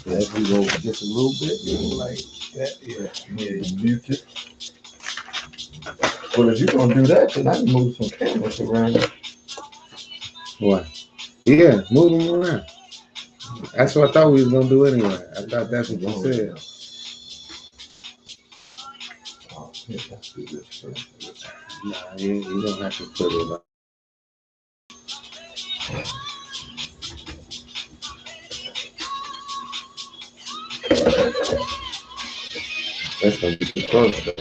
As we go just a little bit, like that. Yeah, you mute it. Well, if you're gonna do that, then I can move some cameras around. What? Yeah, move them around. That's what I thought we was gonna do anyway. I thought that's what you said. Oh, yeah, let's do this. Nah, you don't have to put it up. That's gonna be the first thing.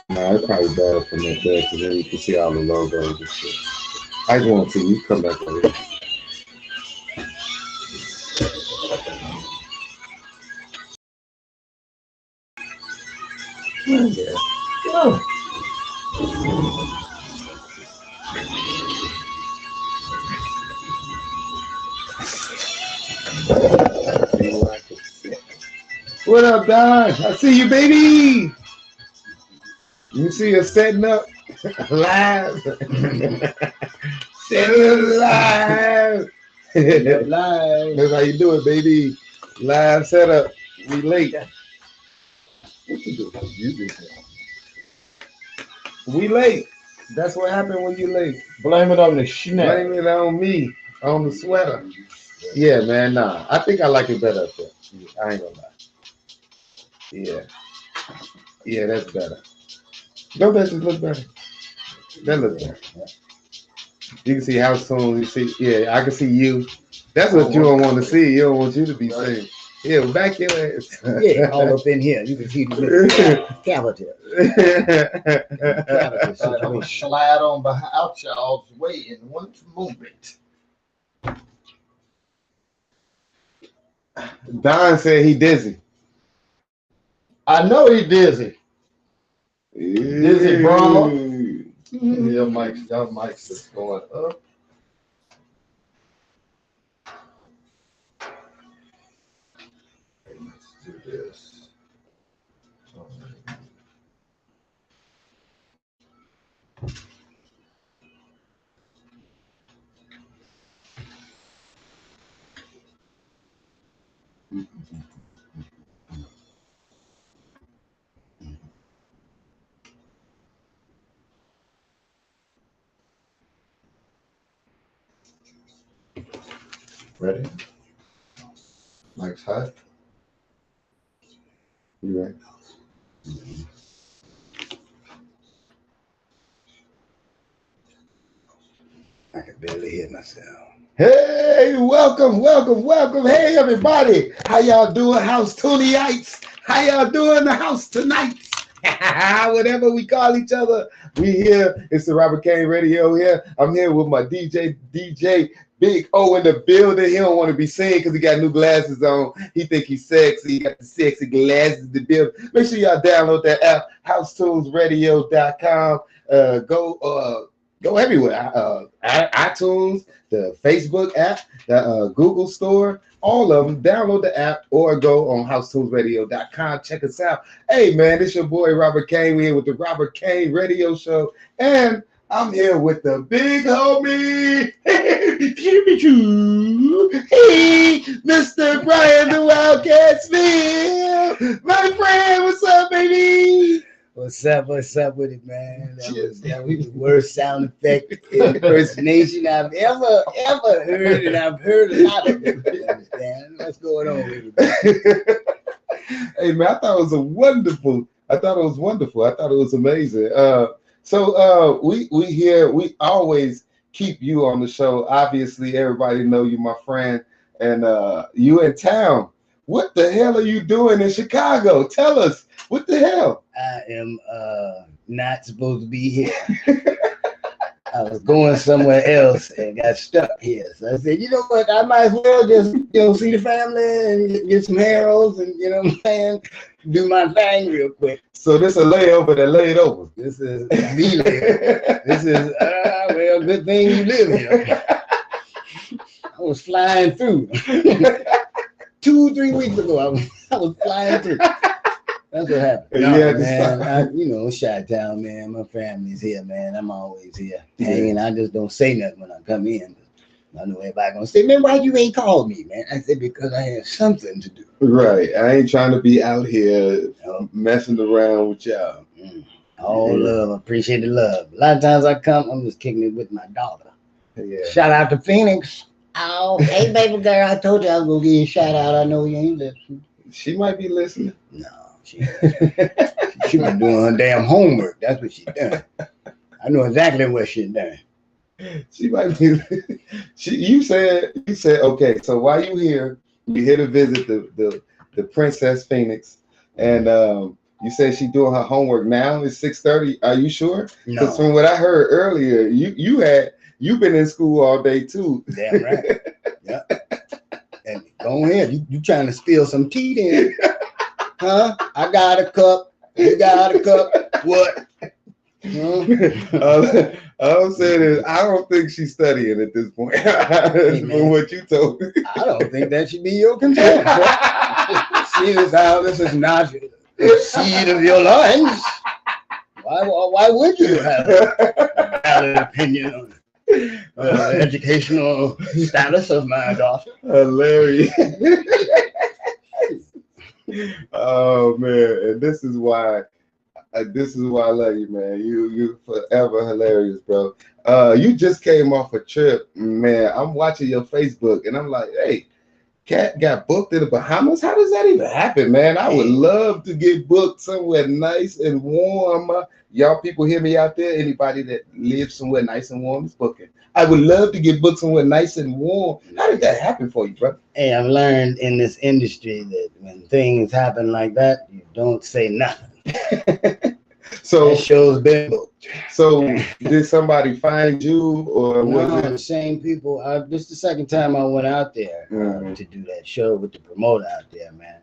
Nah, it's probably better from that there because then you can see all the logos and shit. I just want to see you come back over here. Yeah. Oh. What up, Don? I see you, baby. You see us setting up live. Setting live. Live. That's how you do it, baby. Live setup. We late. What you do? You do that. We late. That's what happened when you late. Blame it on the snap. Blame it on me. On the sweater. Yeah, man. Nah. I think I like it better up there. I ain't gonna lie. Yeah. Yeah, that's better. Don't that just look better? That looks better. You can see how soon you see. Yeah, I can see you. That's what you don't want to see. You don't want you to be seen. Yeah, back your ass. Yeah, all up in here. You can see the cavity. I'm gonna slide on out y'all's way in one movement. Don said he dizzy. I know he dizzy. Dizzy, bro. Your mic's just going up. Let's do this. Ready? Mike's hot. You right? I can barely hear myself. Hey, welcome. Hey, everybody. How y'all doing, House Tunyites? How y'all doing, the house tonight? Whatever we call each other. We here. It's the Robert Kane Radio here. I'm here with my DJ Big O in the building. He don't want to be seen because he got new glasses on. He think he's sexy. He got the sexy glasses to build. Make sure y'all download that app, HouseTunesRadio.com. Go everywhere. iTunes, the Facebook app, the Google Store, all of them. Download the app or go on HouseTunesRadio.com. Check us out. Hey, man, it's your boy Robert Kane. We're here with the Robert Kane Radio Show. And I'm here with the big homie. Hey, Mr. Brian the Wildcat Smith. My friend, what's up, baby? What's up with it, man? That was the worst sound effect impersonation I've ever heard, and I've heard a lot of it. Understand? What's going on with it? Hey, man, I thought it was wonderful. I thought it was amazing. So we here, we always keep you on the show. Obviously, everybody know you, my friend, and you in town. What the hell are you doing in Chicago? Tell us. What the hell? I am not supposed to be here. I was going somewhere else and got stuck here. So I said, you know what? I might as well just, see the family and get some arrows and, you know what I'm saying, do my thing real quick. So this a layover that laid over. This is the layover. This is, well, good thing you live here. I was flying through. 2-3 weeks ago, I was flying through. That's what happened. You No, had to man, you know, Shoutout, man. My family's here, man. I'm always here. Hanging. I just don't say nothing when I come in. I know everybody gonna say, man, why you ain't called me, man? I said, because I had something to do. Right. I ain't trying to be out here messing around with y'all. All love. Appreciate the love. A lot of times I come, I'm just kicking it with my daughter. Yeah. Shout out to Phoenix. Oh, hey, baby girl, I told you I was gonna give you a shout out. I know you ain't listening. She might be listening. No, she been doing her damn homework. That's what she done. I know exactly what she done. She might be. You said okay. So while you here to visit the Princess Phoenix, and you said she doing her homework now. It's 6:30. Are you sure? No. Because from what I heard earlier, you've been in school all day too. Damn right. Yeah. And go ahead. You trying to steal some tea then? Huh? I got a cup. You got a cup. What? All I'm saying is I don't think she's studying at this point. From what you told me. I don't think that should be your concern. See this how this is not the seed of your loins. Why would you have a valid opinion on the educational status of my daughter? Hilarious. Oh man, and this is why I love you, man. You forever hilarious, bro. You just came off a trip, man. I'm watching your Facebook, and I'm like, hey, Cat got booked in the Bahamas. How does that even happen, man? I would love to get booked somewhere nice and warm. Y'all people hear me out there? Anybody that lives somewhere nice and warm is booking. I would love to get booked somewhere nice and warm. How did that happen for you, bro? Hey, I've learned in this industry that when things happen like that, you don't say nothing. So that show's been booked. So did somebody find you, or was it the same people? This is the second time I went out there to do that show with the promoter out there, man.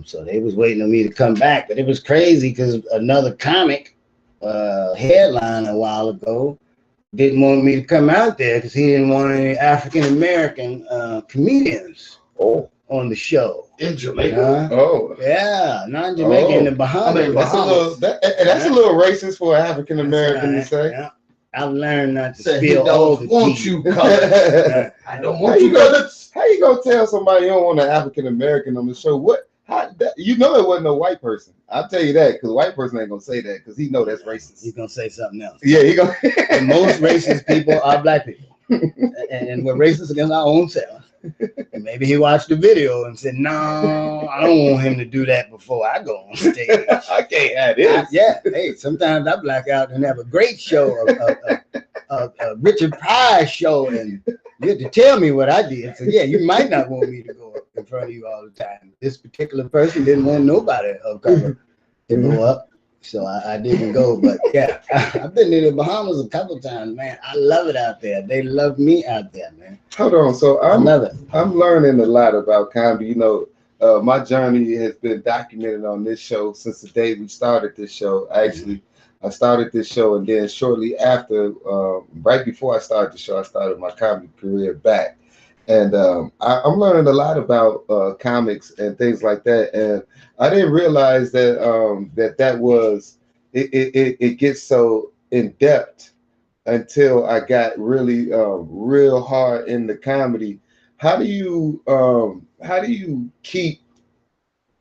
So they was waiting on me to come back, but it was crazy because another comic headline a while ago didn't want me to come out there because he didn't want any African American comedians on the show. In Jamaica? Oh. Yeah, not in Jamaica, in the Bahamas. I mean, that's a little racist for an African American to say. Yeah. I've learned not to spill all the tea. I don't want you. How you gonna tell somebody you don't want an African American on the show? You know it wasn't a white person. I'll tell you that, because a white person ain't gonna say that because he know that's racist. He's gonna say something else. Yeah, he gonna. And most racist people are black people, and we're racist against our own selves. And maybe he watched the video and said, "No, I don't want him to do that before I go on stage. I can't have this." Hey, sometimes I black out and have a great show, a Richard Pryor show, and you have to tell me what I did. So yeah, you might not want me to go up in front of you all the time. This particular person didn't want nobody of color to go up, so I didn't go. But yeah, I've been to the Bahamas a couple times, man. I love it out there. They love me out there, man. Hold on, so I love it. I'm learning a lot about comedy. You know, my journey has been documented on this show since the day we started this show. Actually, I started this show, and then shortly after, right before I started the show, I started my comedy career back. And I'm learning a lot about comics and things like that. And I didn't realize that that was it gets so in depth until I got really real hard in the comedy. How do you keep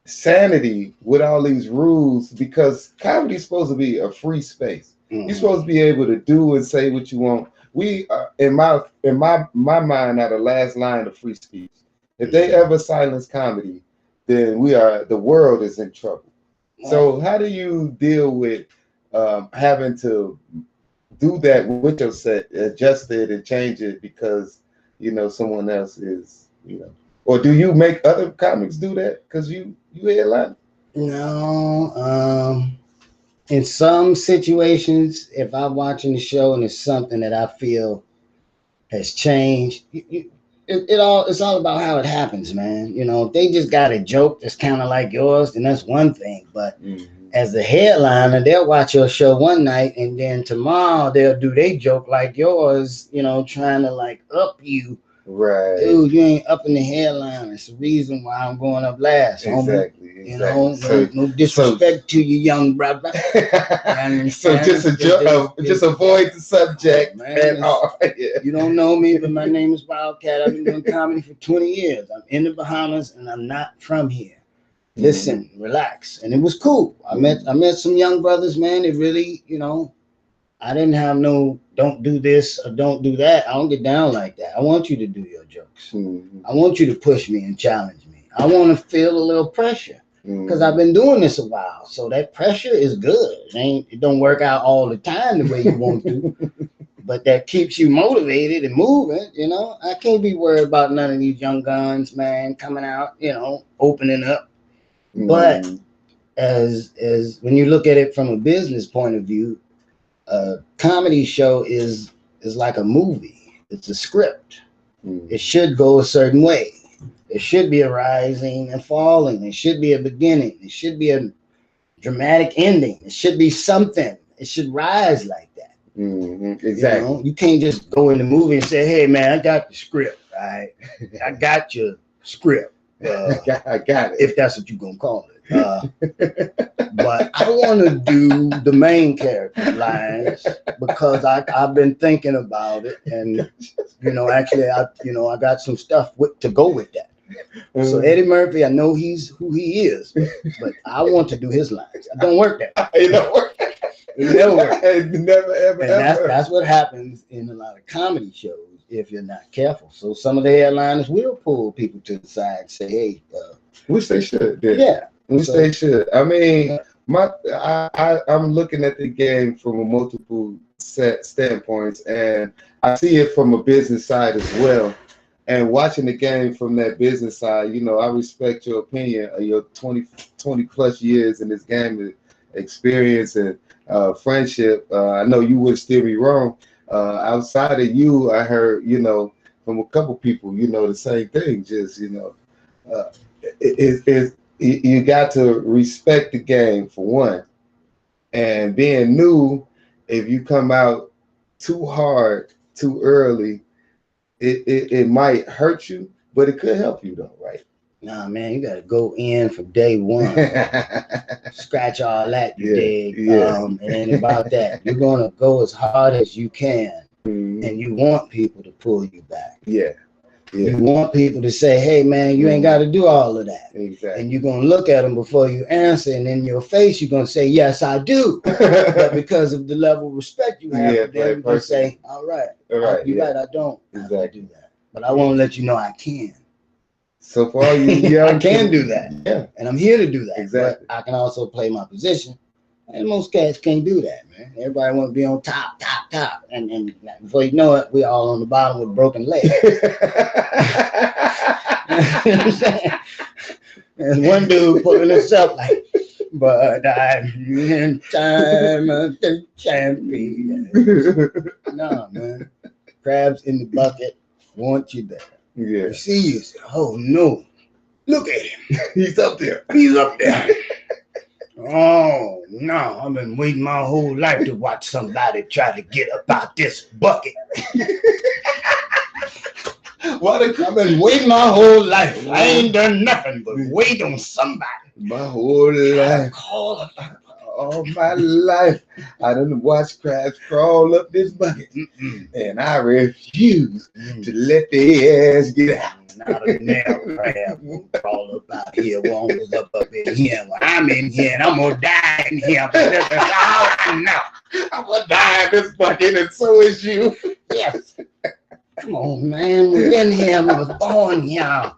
sanity with all these rules? Because comedy is supposed to be a free space. You're supposed to be able to do and say what you want. We in my mind are the last line of free speech. If they ever silence comedy, then the world is in trouble. So how do you deal with having to do that with your set, adjust it and change it because someone else is, or do you make other comics do that because you headline? No, in some situations, if I'm watching the show and it's something that I feel has changed, it's all about how it happens, man. If they just got a joke that's kind of like yours, then that's one thing. But as a headliner, they'll watch your show one night and then tomorrow they'll do their joke like yours, trying to like up you Right. Dude, you ain't up in the headline. It's the reason why I'm going up last. Exactly. You know, So, no disrespect to you, young brother. so just avoid the subject man, at all. Yeah. You don't know me, but my name is Wildcat. I've been doing comedy for 20 years. I'm in the Bahamas, and I'm not from here. Listen, relax, and it was cool. I met some young brothers, man. They really, you know, I didn't have no don't do this or don't do that. I don't get down like that. I want you to do your jokes. I want you to push me and challenge me. I want to feel a little pressure. Because I've been doing this a while, so that pressure is good. It don't work out all the time the way you want to, but that keeps you motivated and moving. You know, I can't be worried about none of these young guns, man, coming out. You know, opening up. But as when you look at it from a business point of view, a comedy show is like a movie. It's a script. It should go a certain way. It should be a rising and falling. It should be a beginning. It should be a dramatic ending. It should be something. It should rise like that. Exactly. You know? You can't just go in the movie and say, "Hey, man, I got the script. Right? I got your script. I got it. If that's what you're gonna call it." But I want to do the main character lines because I've been thinking about it, and you know, actually, I got some stuff to go with that. So Eddie Murphy, I know he's who he is, but I want to do his lines. It don't work that. It don't work. It never works. It never ever. And that's what happens in a lot of comedy shows if you're not careful. So some of the headliners will pull people to the side and say, "Hey," which they should. Yeah. Which they should. I mean, I'm looking at the game from a multiple set standpoints, and I see it from a business side as well. And watching the game from that business side, you know, I respect your opinion of your 20 plus years in this game experience and friendship. I know you would still be wrong. Outside of you, I heard, you know, from a couple people, you know, the same thing. Just, you know, you got to respect the game for one. And being new, if you come out too hard, too early, it might hurt you, but it could help you though, right? Nah, man, you gotta go in from day one. Scratch all that, you dig? Yeah. It ain't about that. You're gonna go as hard as you can, and you want people to pull you back. Yeah. You want people to say, "Hey, man, you ain't got to do all of that." Exactly. And you're gonna look at them before you answer, and in your face, you're gonna say, "Yes, I do." But because of the level of respect you have, for them, you're gonna say, "All right, you're right, I don't have to do that, but I won't let you know I can." So for all you young, I can do that. Yeah, and I'm here to do that. Exactly. But I can also play my position. And most cats can't do that, man. Everybody want to be on top. And before you know it, we're all on the bottom with broken legs. You know what I'm saying? And one dude pulling himself like, "But I'm in time of the champion." No, man. Crabs in the bucket want you there. Yeah. You see you say, "Oh, no. Look at him. He's up there. He's up there." Oh, no, I've been waiting my whole life to watch somebody try to get up out this bucket. I've been waiting my whole life. I ain't done nothing but wait on somebody. My whole life. All my life, I done watched crabs crawl up this bucket. And I refuse to let their ass get out. Not a damn crab will crawl up out here. One was up in here. Well, I'm in here and I'm gonna die in here. This is all I know. I'm gonna die in this bucket, and so is you. Yes. Come on, man. We've been here. I was born here.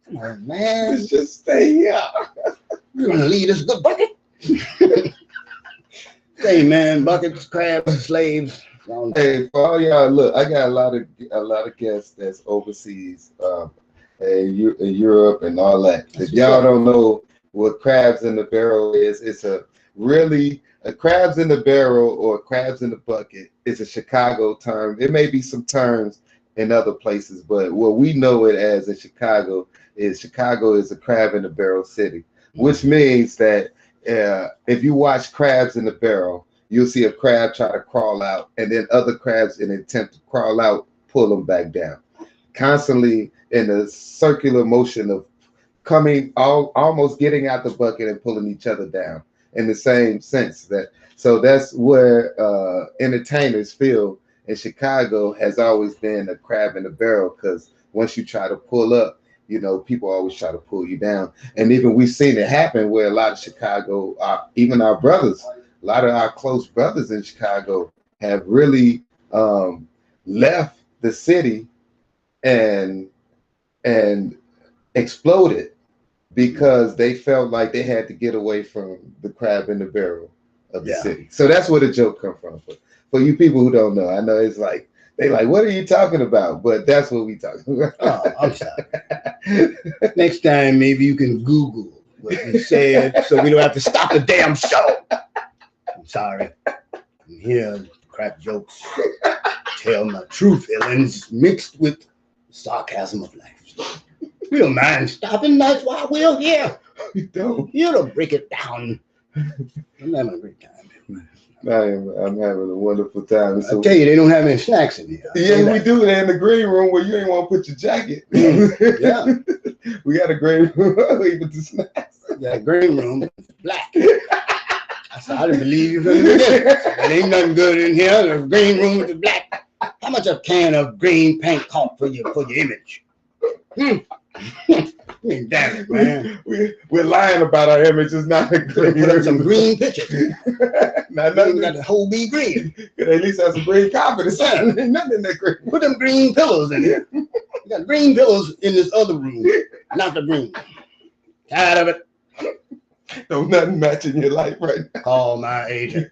Come on, man. Let's just stay here. You're gonna lead us good bucket. Hey, man, buckets, crabs, slaves. Hey, for all y'all, look, I got a lot of guests that's overseas, in Europe and all that. If y'all don't know what crabs in the barrel is, it's a crabs in the barrel or crabs in the bucket is a Chicago term. It may be some terms in other places, but what we know it as in Chicago is a crab in the barrel city, which means that if you watch Crabs in the Barrel, you'll see a crab try to crawl out, and then other crabs in an attempt to crawl out pull them back down. constantly in a circular motion of almost getting out the bucket and pulling each other down in the same sense. So that's where entertainers feel in Chicago has always been a crab in the barrel, because once you try to pull up, people always try to pull you down. And even we've seen it happen where a lot of Chicago, even our brothers, a lot of our close brothers in Chicago have really left the city and exploded because they felt like they had to get away from the crab in the barrel of the city. So that's where the joke come from. For you people who don't know, I know it's like, they like, what are you talking about? But that's what we talking about. Oh, I'm sorry. Next time, maybe you can Google what we said so we don't have to stop the damn show. I'm sorry. I'm here, crack jokes, tell my true feelings mixed with sarcasm of life. We don't mind stopping. That's why we're here. We don't. Here to break it down. I'm having a great time. I'm having a wonderful time. So, I tell you, they don't have any snacks in here. Yeah, we do. They're in the green room where you ain't want to put your jacket. Yeah. We got a green room with the snacks. That green room is black. I didn't believe you from the beginning. There ain't nothing good in here. The green room is black. How much a can of green paint cost for your image? I mean, damn it, man. We're lying about our image. It's not a green. Put up some green pictures. Nothing got the whole be green. Could at least have some green confidence. Ain't nothing in that green. Put them green pillows in here. You got green pillows in this other room, not the green. Tired of it. No, nothing matching your life right now. Call my agent.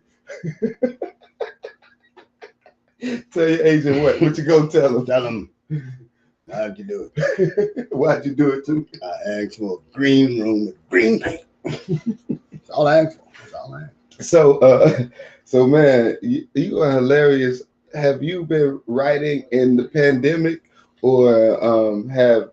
Tell your agent what? What you gonna tell him? Tell him. How'd you do it? Why'd you do it too? I asked for a green room with green paint. That's all I asked for. That's all I asked for. So man, you are hilarious. Have you been writing in the pandemic, or have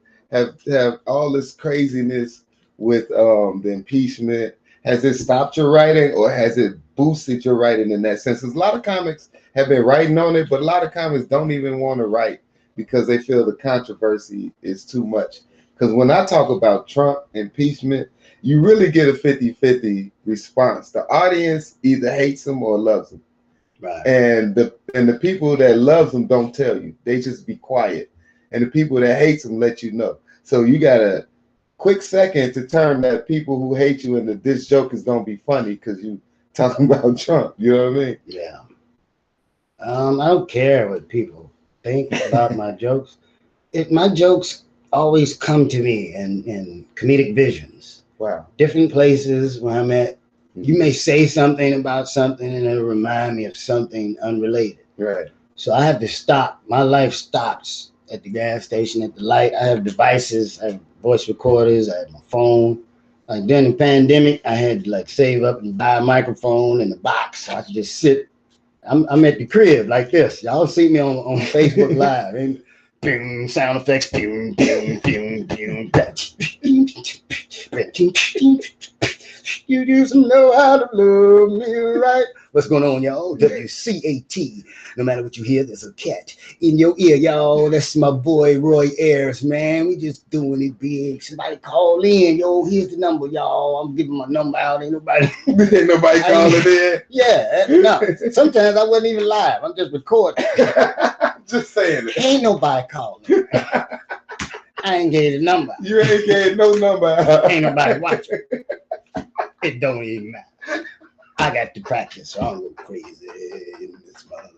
all this craziness with the impeachment? Has it stopped your writing, or has it boosted your writing in that sense? Because a lot of comics have been writing on it, but a lot of comics don't even want to write because they feel the controversy is too much. Because when I talk about Trump impeachment, you really get a 50-50 response. The audience either hates him or loves him. Right. And the people that loves him don't tell you. They just be quiet. And the people that hates him let you know. So you got a quick second to turn that people who hate you into this joke is going to be funny because you talking about Trump. You know what I mean? Yeah. I don't care what people think about my jokes. My jokes always come to me in comedic visions. Wow. Different places where I'm at. You may say something about something and it'll remind me of something unrelated. Right. So I have to stop. My life stops at the gas station, at the light. I have devices. I have voice recorders. I have my phone. Like during the pandemic, I had to like save up and buy a microphone and a box so I could just sit. I'm at the crib like this. Y'all see me on Facebook Live. And bing, sound effects. Bing, bing, bing, bing. You just know how to love me right. What's going on, y'all? WCAT. No matter what you hear, there's a cat in your ear, y'all. That's my boy Roy Ayers, man. We just doing it big. Somebody call in, yo. Here's the number, y'all. I'm giving my number out. Ain't nobody calling in. Yeah, no. Sometimes I wasn't even live. I'm just recording. Just saying it. Ain't nobody calling. I ain't gave the number. You ain't gave no number. Ain't nobody watching. It don't even matter. I got to practice, so I don't go crazy in this mother.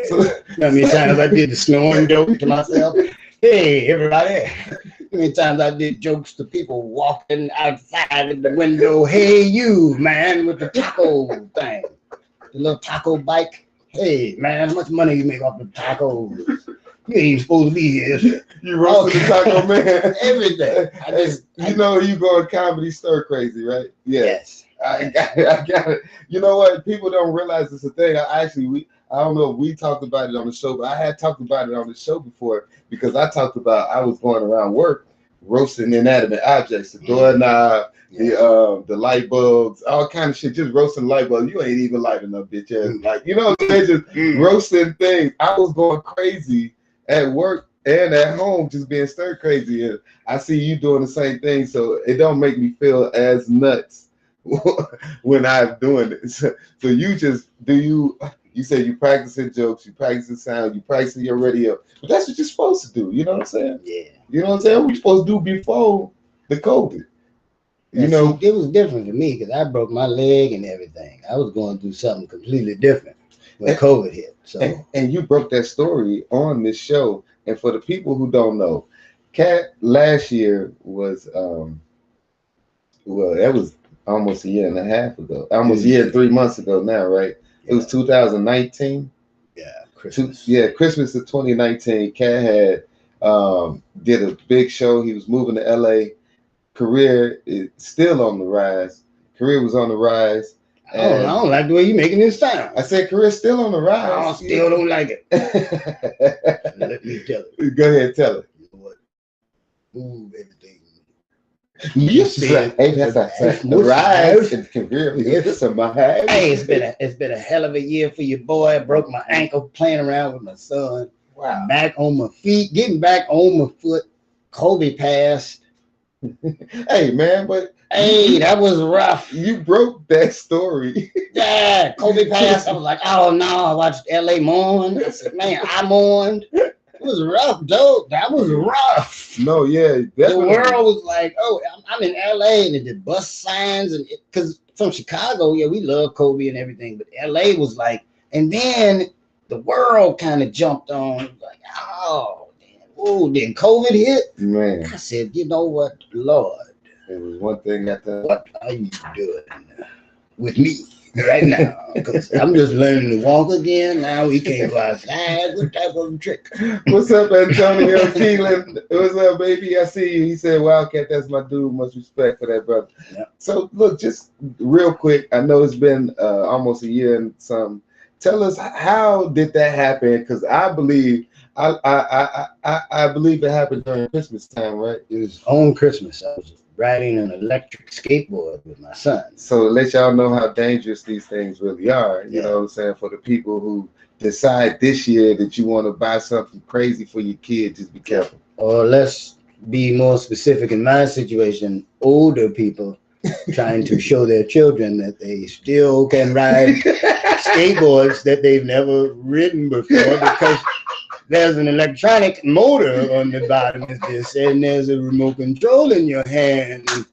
So, how many times I did the snoring joke to myself? Hey, everybody. How many times I did jokes to people walking outside of the window? Hey, you, man, with the taco thing. The little taco bike. Hey, man, how much money you make off the tacos? You ain't supposed to be here. You roasted the taco man. Everything. You know you going comedy stir crazy, right? Yeah. Yes. I got it. You know what? People don't realize it's a thing. I don't know if we talked about it on the show, but I had talked about it on the show before because I talked about I was going around work roasting inanimate objects, the doorknob, the light bulbs, all kind of shit, just roasting light bulbs. You ain't even lighting up, bitch ass. Like, you know, they just roasting things. I was going crazy at work and at home just being stir crazy. And I see you doing the same thing, so it don't make me feel as nuts when I'm doing it. So you just you say you practicing jokes, you practicing sound, you practicing your radio, but that's what you're supposed to do. You know what I'm saying? Yeah. You know what I'm saying? What we supposed to do before the COVID. You know, see, it was different for me because I broke my leg and everything. I was going through something completely different when COVID hit. So and you broke that story on this show. And for the people who don't know, Cat last year was well, that was almost a year and a half ago, almost a year and 3 months ago now, right? It was 2019. Yeah, Christmas. Christmas of 2019. Cat had did a big show. He was moving to LA. Career is still on the rise. Career was on the rise. I don't like the way you making this sound. I said career still on the rise. I still don't like it. Let me tell it. Go ahead, tell it. You know what? Move everything. You said, hey, that's the rise in career. Hey, it's been a hell of a year for your boy. I broke my ankle playing around with my son. Wow. Back on my feet, getting back on my foot. Kobe passed. Hey man, but hey, that was rough. You broke that story. Yeah, Kobe passed. I was like, oh no, I watched LA mourn. I said, man, I mourned. It was rough, dude. That was rough. No, yeah, the world was like, oh, I'm in LA, and it did bus signs, and because from Chicago, yeah, we love Kobe and everything, but LA was like, and then the world kind of jumped on, like, oh. Oh, then COVID hit. Man, I said, you know what, Lord? It was one thing after. What are you doing with me right now? Because I'm just learning to walk again. Now we can't go outside. What type of trick? What's up, Antonio Keelan? What's up, baby? I see you. He said, Wildcat, that's my dude. Much respect for that, brother. Yeah. So, look, just real quick. I know it's been almost a year and some. Tell us, how did that happen? Because I believe I believe it happened during Christmas time, right? It was on Christmas. I was riding an electric skateboard with my son. So to let y'all know how dangerous these things really are, you know what I'm saying? For the people who decide this year that you want to buy something crazy for your kid, just be careful. Or let's be more specific in my situation, older people trying to show their children that they still can ride skateboards that they've never ridden before because there's an electronic motor on the bottom of this, and there's a remote control in your hand. And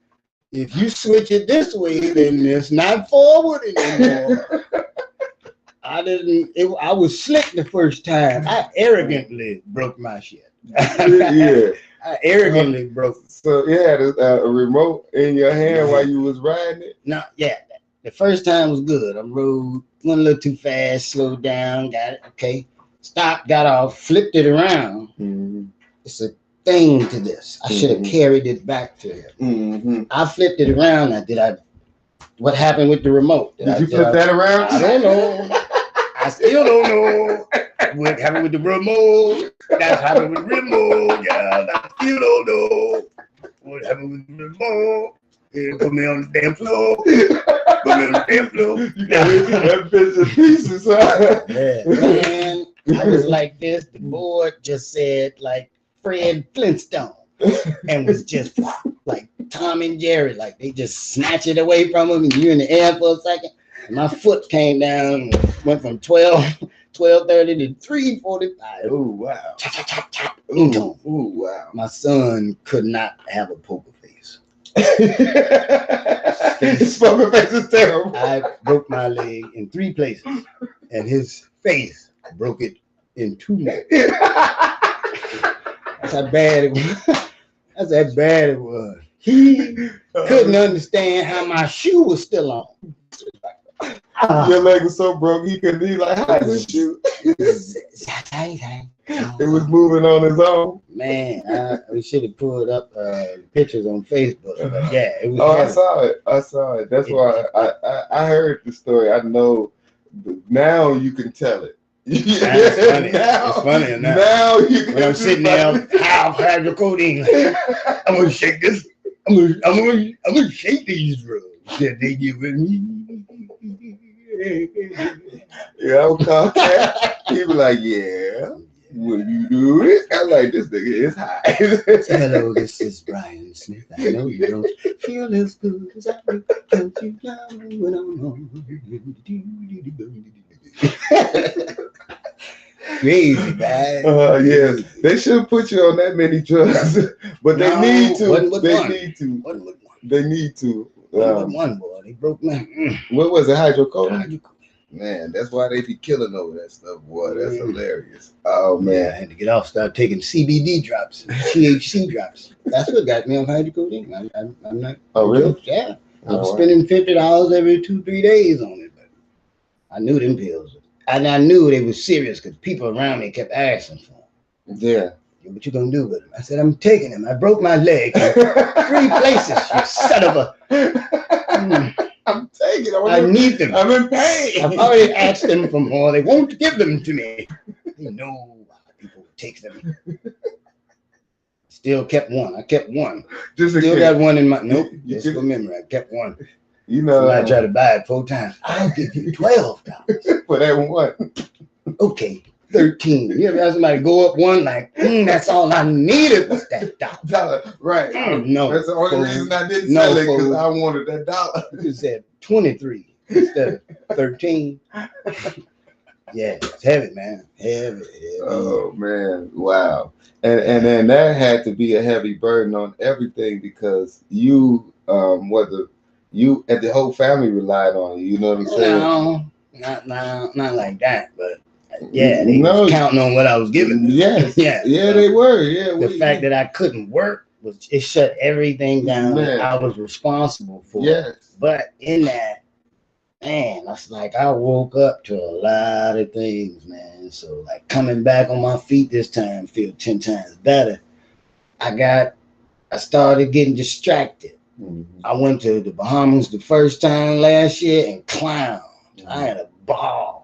if you switch it this way, then it's not forward anymore. I was slick the first time. I arrogantly broke my shit. Yeah. I arrogantly broke it. So you had a remote in your hand while you was riding it? No, yeah. The first time was good. I rode, went a little too fast, slowed down, got it, okay. Stopped, got off, flipped it around. Mm-hmm. It's a thing to this. I should have carried it back to him. Mm-hmm. I flipped it around. What happened with the remote? Did you flip that around? I don't know. I still don't know what happened with the remote. That's happened with the remote. Yeah, I still don't know what happened with the remote. Yeah, put me on the damn floor. Put me on the damn floor. You got that bitch in pieces, huh? Yeah, man. I was like this. The board just said like Fred Flintstone, and was just like Tom and Jerry. Like they just snatch it away from him, and you're in the air for a second. And my foot came down, and went from 12:30 to 3:45. Oh wow! Ooh, wow! My son could not have a poker face. His poker face is terrible. I broke my leg in 3 places, and his face broke it in 2 more. That's how bad it was. That's how bad it was. He couldn't understand how my shoe was still on. Your leg was so broke he couldn't be like, how's this shoe? It was moving on its own. Man, we should have pulled up pictures on Facebook. But yeah, it was. Oh, I saw it. That's why I heard the story. I know now you can tell it. It's funny. It's funny enough. Now you can. When I'm sitting there, half hydrocodone. I'm gonna shake this. I'm gonna shake these drugs that they giving me. Yeah, I would call Cat. He be like, yeah. Will you do it? I'm like, this nigga is high. Hello, this is Brian Smith. I know you don't feel as good as I do. Don't you love me when I'm on? Crazy, man. Yes, they shouldn't put you on that many drugs, but they need to. They need to. They need to. One boy, they broke my. What was it? Hydrocodone? Man, that's why they be killing over that stuff, boy. That's hilarious. Oh man, I had to get off. Start taking CBD drops, THC drops. That's what got me on hydrocodone. I'm not. Oh really? Jokes. Yeah, I was spending $50 every 2-3 days on it, but I knew them pills, and I knew they were serious because people around me kept asking for them. Yeah. What you gonna do with them? I said, I'm taking them. I broke my leg in 3 places. You son of a. I'm taking them. I need them. I'm in pain. I've already asked them for more. They won't give them to me. They know people take them. Still kept one. I kept one. Still got one in my. Nope. Just for memory. I kept one. You know. I tried to buy it 4 times. I'll give you $12 for that one. Okay. 13. You ever have somebody go up one like, that's all I needed was that dollar. Right. No. That's the only reason I didn't sell it, because I wanted that dollar. You said 23 instead of 13. Yeah, it's heavy, man. Heavy. Oh man, wow. And then that had to be a heavy burden on everything, because you whether you and the whole family relied on you. You know what I'm saying? No, not like that, but. Yeah, they was counting on what I was giving them. Yes. Yeah, they were. Yeah. The fact that I couldn't work it shut everything down that I was responsible for. Yes. But in that, man, it's like I woke up to a lot of things, man. So like coming back on my feet this time feel 10 times better. I started getting distracted. Mm-hmm. I went to the Bahamas the first time last year and clowned. Mm-hmm. I had a ball.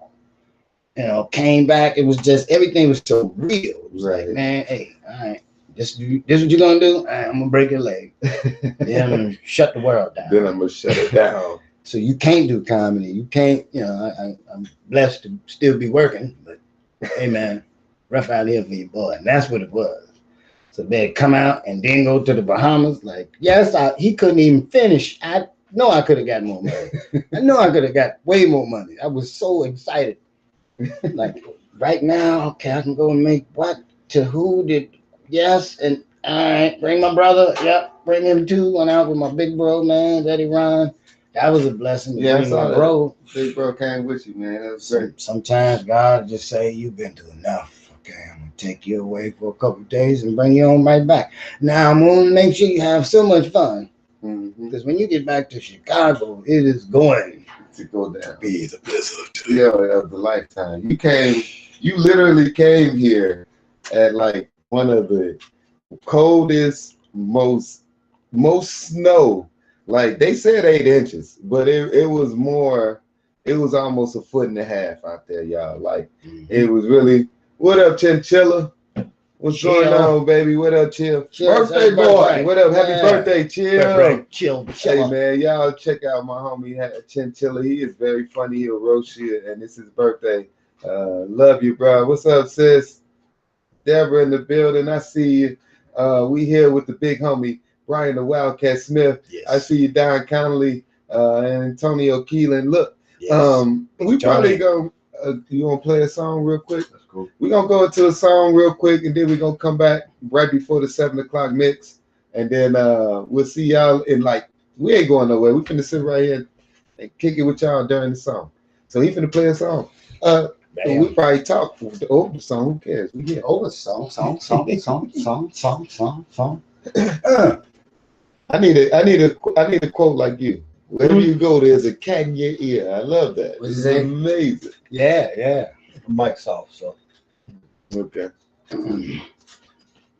You know, came back. It was just, everything was so real. It was like, man, hey, all right, this what you're gonna do? All right, I'm gonna break your leg. Then I'm gonna shut the world down. Then I'm gonna shut it down. So you can't do comedy. You can't, you know, I'm blessed to still be working, but hey, man, rough out here for your boy. And that's what it was. So they'd come out and then go to the Bahamas. Like, yes, he couldn't even finish. I know I could have got more money. I know I could have got way more money. I was so excited. Like right now, okay, I can go and make what to who did yes, and all right, bring my brother, yep, bring him too. Went out with my big bro, man, Daddy Ron. That was a blessing. Yeah, my bro. Big bro came with you, man. That was great. Sometimes God just say you've been through enough. Okay, I'm gonna take you away for a couple of days and bring you on right back. Now I'm gonna make sure you have so much fun, because when you get back to Chicago, it is going to go down. Be the blizzard. Yeah, of the lifetime. You literally came here at like one of the coldest, most snow. Like they said 8 inches, but it was more, it was almost 1.5 feet out there, y'all. Like it was really, what up, Chinchilla? What's going on, baby? What up, Chill? Birthday boy. What up? Happy birthday, Chill. Chill. Hey, man, y'all check out my homie Chinchilla. He is very funny. He'll roast you, and it's his birthday. Love you, bro. What's up, sis? Deborah in the building. I see you. We here with the big homie, Brian the Wildcat Smith. Yes. I see you, Don Connolly, and Antonio Keelan. Look, yes. We probably go. You want to play a song real quick? That's cool. We're going to go into a song real quick, and then we're going to come back right before the 7 o'clock mix. And then we'll see y'all in like, we ain't going nowhere. We're finna sit right here and kick it with y'all during the song. So he finna play a song. We probably talk over the song. Who cares? We get over the song. I need a quote like you. Wherever you go, there's a cat in your ear. I love that. It's amazing. Yeah. The mic's off, so. Okay.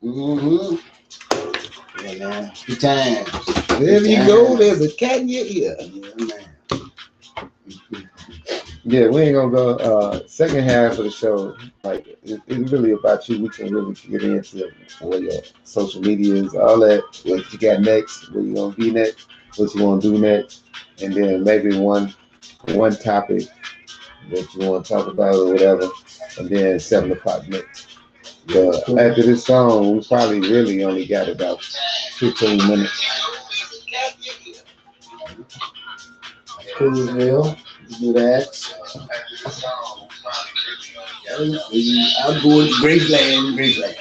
Yeah, man. Good times. Wherever you go, there's a cat in your ear. Yeah, man. Yeah, we ain't gonna go second half of the show. Like it's really about you. We can really get into what your social media is, all that, what you got next, where you gonna be next, what you wanna do next, and then maybe one topic that you want to talk about or whatever, and then 7 o'clock next. But after this song, we probably really only got about 15 minutes. Cool as hell. Do that. I'm going to Graceland, Graceland.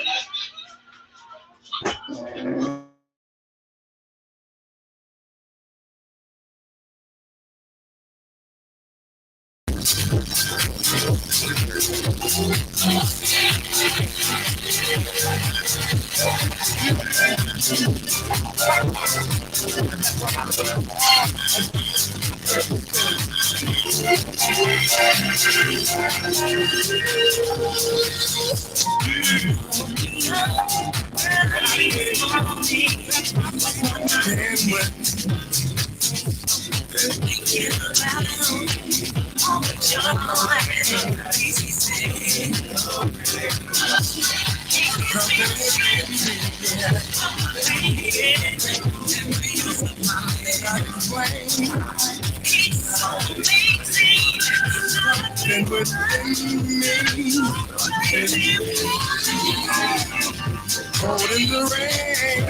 Holding the rain,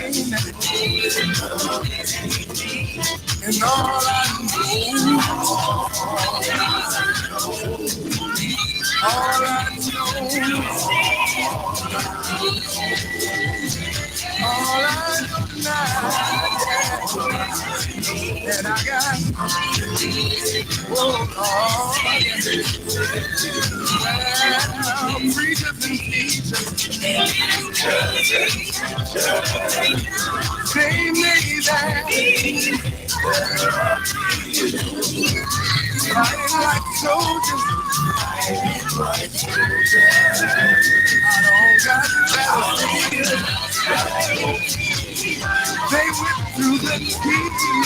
and all I know, all I know now, that I got, oh Lord, well, preachers and teachers, they made that fighting like soldiers. I don't got battlefield. They went through the teaching.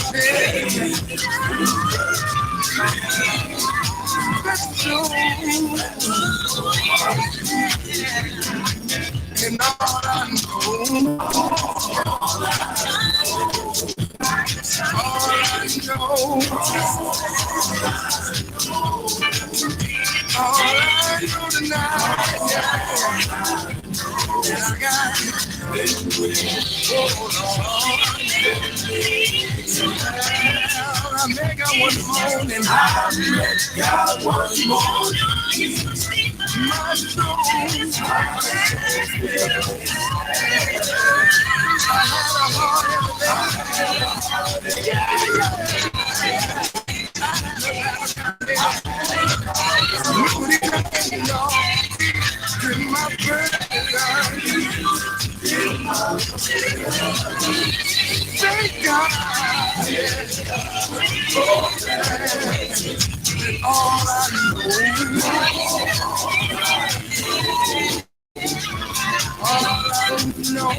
That's true. And all I know, all I know tonight, that I got, oh Lord, I may got one morning, my soul, I had a heart thank God, all I know,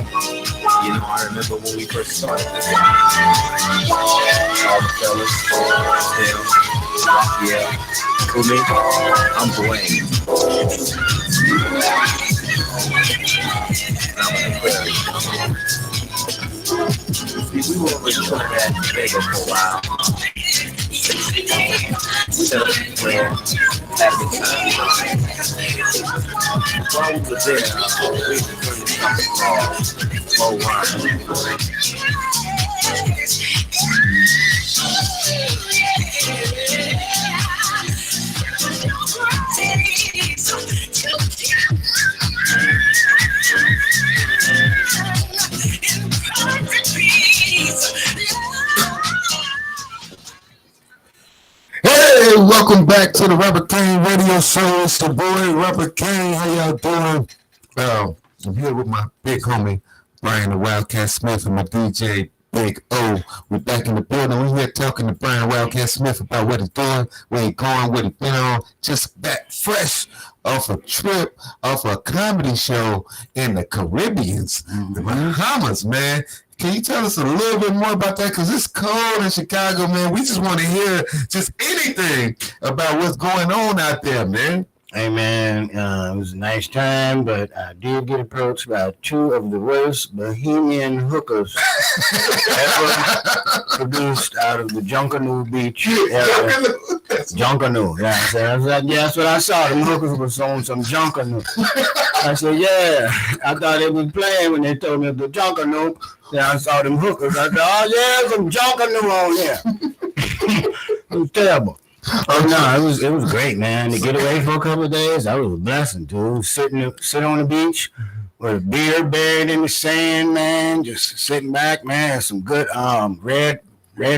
You know, I remember when we first started this. All the fellas, Tim, Raphael, Kumi, I'm Dwayne. We were over in Trinidad and Tobago for a while. Set up a plan, had a good time. While we were there, we were doing something called Wine. Hey, welcome back to the Rubber Cane Radio Show. It's the boy Rubber Cane. How y'all doing? I'm here with my big homie Brian the Wildcat Smith and my DJ Big O. We're back in the building. We're here talking to Brian Wildcat Smith about what he's doing, where he's going, what he's been on. Just back fresh off a trip, off a comedy show in the Caribbean, the Bahamas, man. Can you tell us a little bit more about that? Because it's cold in Chicago, man. We just want to hear just anything about what's going on out there, man. Hey, man, it was a nice time, but I did get approached by two of the worst Bohemian hookers ever produced out of the Junkanoo Beach area. Junkanoo, yeah. I was like, yeah, that's what I saw. Them hookers was on some Junkanoo. I said, yeah. I thought they was playing when they told me the Junkanoo. Then I saw them hookers. I said, oh, yeah, some Junkanoo on here. It was terrible. Oh no, it was great, man. To get away for a couple of days, that was a blessing, dude. Sit on the beach with a beer buried in the sand, man. Just sitting back, man. Some good red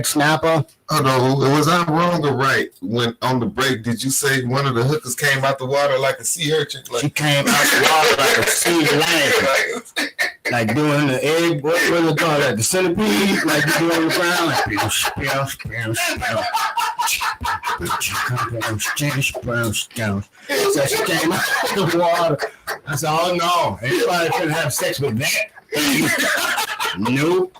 snapper. Oh no, was I wrong or right? When on the break, did you say one of the hookers came out the water like a sea urchin? Like... She came out the water like a sea lion. Like doing the egg, what do they call that? The centipede, like you do on the ground, like so she came out of the water. I said, oh no, anybody couldn't have sex with that? Nope.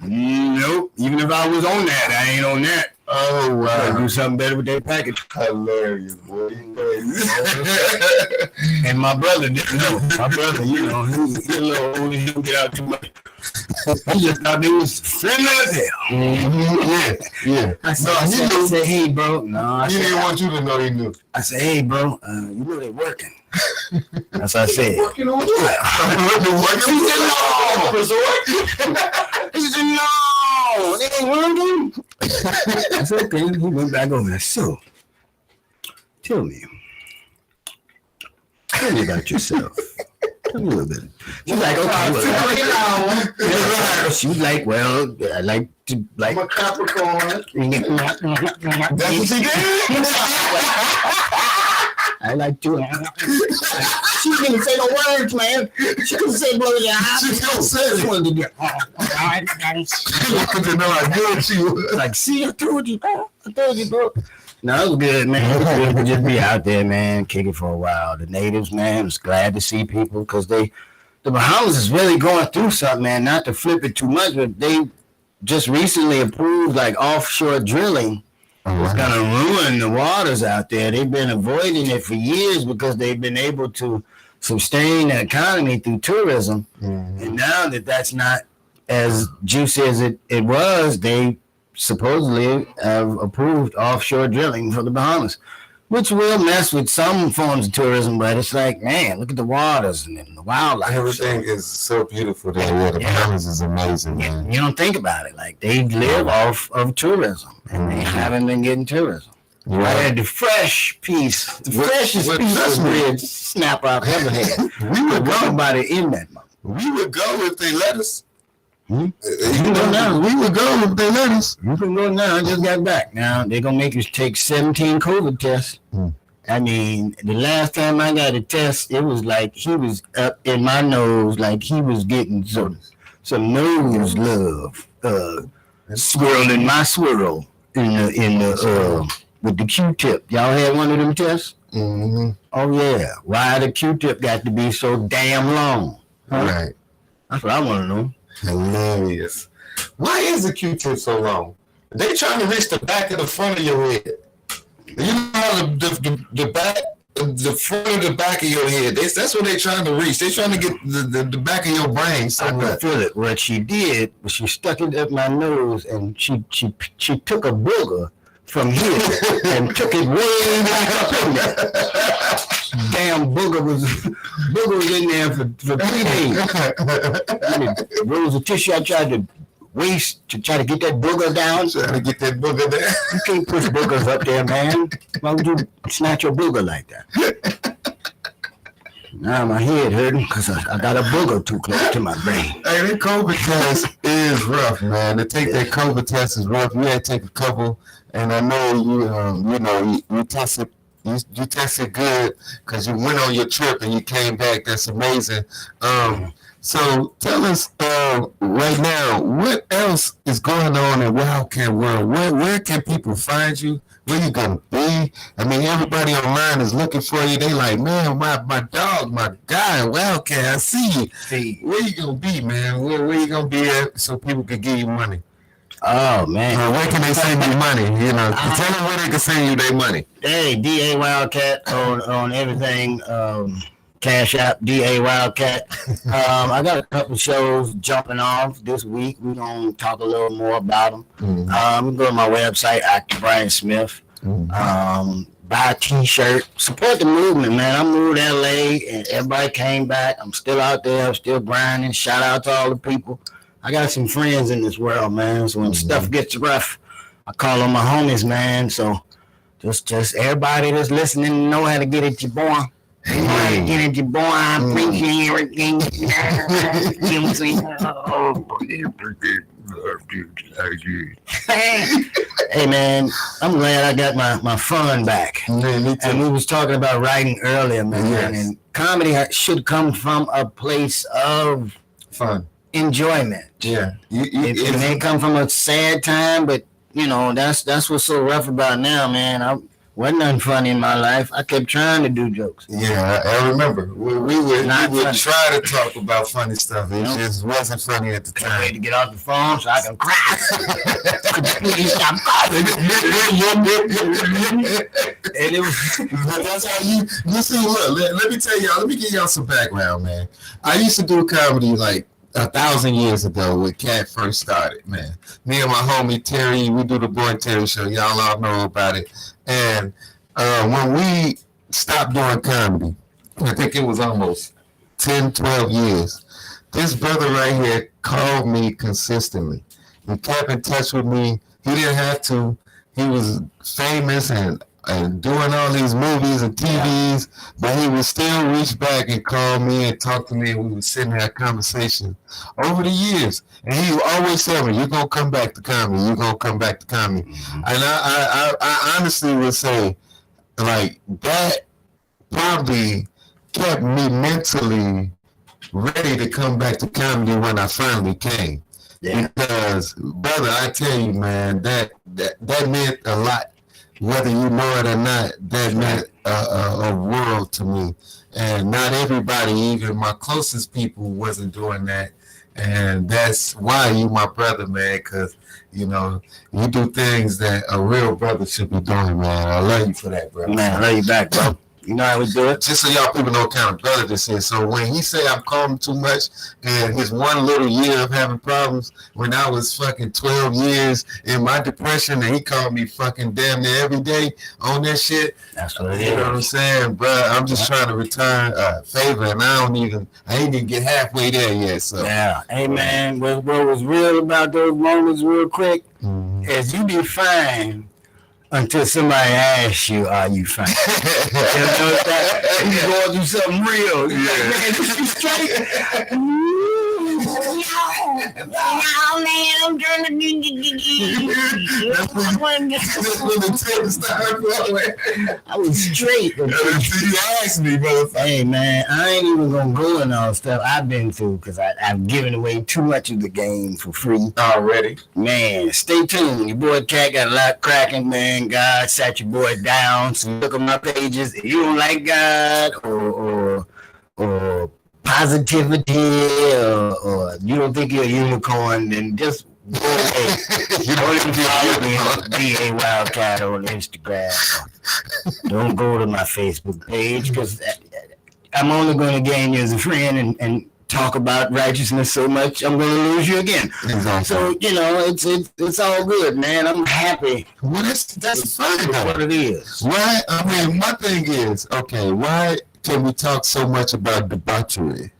Even if I was on that, I ain't on that. Oh wow! Gotta do something better with that package. Hilarious, boy. And my brother didn't know. My brother, you know, he's a little older. He don't get out too much. He just thought they was friendly as hell. Mm-hmm. Yeah. I said, hey, bro. No, he didn't want you to know he knew. I said, hey, bro, you know they working. That's what I said. Working on what? He said, no, they ain't working. I said, okay. He went back over there. So, tell me about yourself. Tell me a little bit. She was like, okay. She was like, well, I like to, like. I'm a Capricorn. That's what she did. I like to. She didn't say no words, man. She couldn't say blow your eyes. She don't say it. She wanted to get. She was. Like, see, I told you, bro. No, it was good, man. It was good to just be out there, man, kicking for a while. The natives, man, was glad to see people because the Bahamas is really going through something, man. Not to flip it too much, but they just recently approved like offshore drilling. It's going to ruin the waters out there. They've been avoiding it for years because they've been able to sustain the economy through tourism. Mm-hmm. And now that that's not as juicy as it was, they supposedly have approved offshore drilling for the Bahamas, which will mess with some forms of tourism. But it's like, man, look at the waters and the wildlife. Everything is so beautiful there. Yeah, the Bahamas is amazing, man. You don't think about it. Like, they live off of tourism, and they haven't been getting tourism. Right. I had the freshest piece of bread snapper I've ever had. We would go about it in that month. We would go if they let us. You can go now. We would go if they let us. You can go now. I just got back. Now they're gonna make us take 17 COVID tests. I mean, the last time I got a test, it was like he was up in my nose, like he was getting some nose love, swirling my swirl in the with the Q-tip. Y'all had one of them tests? Mm-hmm. Oh yeah. Why the Q-tip got to be so damn long? Huh? Right. That's what I want to know. Hilarious. Why is the Q-tip so long? They trying to reach the back of the front of your head. You know how the back, the front of the back of your head. That's what they trying to reach. They trying to get the back of your brain. I can feel it. What she did was she stuck it up my nose and she took a booger from here and took it way back up in there. Damn booger was in there for 3 days. Rolls of tissue I tried to waste to try to get that booger down. Trying to get that booger there. You can't push boogers up there, man. Why would you snatch your booger like that? Now my head hurting because I got a booger too close to my brain. Hey, that COVID test is rough, man. To take that COVID test is rough. You had to take a couple, and I know you tested. You tested good because you went on your trip and you came back. That's amazing. So tell us right now, what else is going on in Wildcat World? Where can people find you? Where you gonna be? I mean, everybody online is looking for you. They like, man, my dog, my guy, Wildcat, I see you. Hey. Where you gonna be, man? Where you gonna be at so people can give you money? Oh man, where can they send you money? You know, tell them where they can send you their money. Hey, DA Wildcat on everything. Cash App, DA Wildcat. I got a couple shows jumping off this week. We're going to talk a little more about them. Mm-hmm. Go to my website, Actor Brian Smith. Mm-hmm. Buy a t-shirt. Support the movement, man. I moved to LA and everybody came back. I'm still out there. I'm still grinding. Shout out to all the people. I got some friends in this world, man. So when stuff gets rough, I call on my homies, man. So just everybody that's listening know how to get at your boy. Get at your boy. I appreciate everything. You know what I'm saying? Hey, man, I'm glad I got my fun back. And we was talking about writing earlier, man. Yes. And comedy should come from a place of fun. Enjoyment. Yeah. It may come from a sad time, but you know, that's what's so rough about now, man. Wasn't nothing funny in my life. I kept trying to do jokes. Yeah, I remember. We would try to talk about funny stuff. It just wasn't funny at the time. I had to get off the phone so I can cry. Please stop calling. And it was, that's how you see, look, let me tell y'all, let me give y'all some background, man. I used to do comedy like 1,000 years ago when Cat first started, man. Me and my homie Terry, we do the Boy and Terry show. Y'all all know about it. And when we stopped doing comedy, I think it was almost 10, 12 years, this brother right here called me consistently. He kept in touch with me. He didn't have to. He was famous and doing all these movies and TVs, but he would still reach back and call me and talk to me, and we would sit and have conversation over the years. And he would always tell me, "You're gonna come back to comedy. You're gonna come back to comedy." Mm-hmm. And I honestly would say, like, that probably kept me mentally ready to come back to comedy when I finally came. Yeah. Because, brother, I tell you, man, that meant a lot. Whether you know it or not, that meant a world to me. And not everybody, even my closest people, wasn't doing that. And that's why you my brother, man, because, you know, you do things that a real brother should be doing, man. I love you for that, bro. Man, I love you back, bro. You know how we do it? Just so y'all people know what kind of brother this is. So when he say I'm calling too much and his one little year of having problems, when I was fucking 12 years in my depression and he called me fucking damn near every day on that shit. That's what it is. You know what I'm saying, bro? I'm just trying to return a favor and I ain't even get halfway there yet. So yeah. Hey man, what was real about those moments real quick is you be fine until somebody asks you, are you fine? You know that? You going through something real. Yeah. Man, just be straight. No, man, I'm trying to do. I was straight. Until you asked me, motherfucker. Hey, man, I ain't even going to go in all the stuff I've been through because I've given away too much of the game for free. Already. Man, stay tuned. Your boy Cat got a lot cracking, man. God sat your boy down. So look at my pages. If you don't like God or positivity or you don't think you're a unicorn, then just go away. You don't even follow me on DA Wildcat on Instagram. Don't go to my Facebook page because I'm only going to gain you as a friend and talk about righteousness so much, I'm going to lose you again. Exactly. So, it's all good, man. I'm happy. Well, that's fine. What it is. Why? I mean, my thing is, okay, why can we talk so much about debauchery?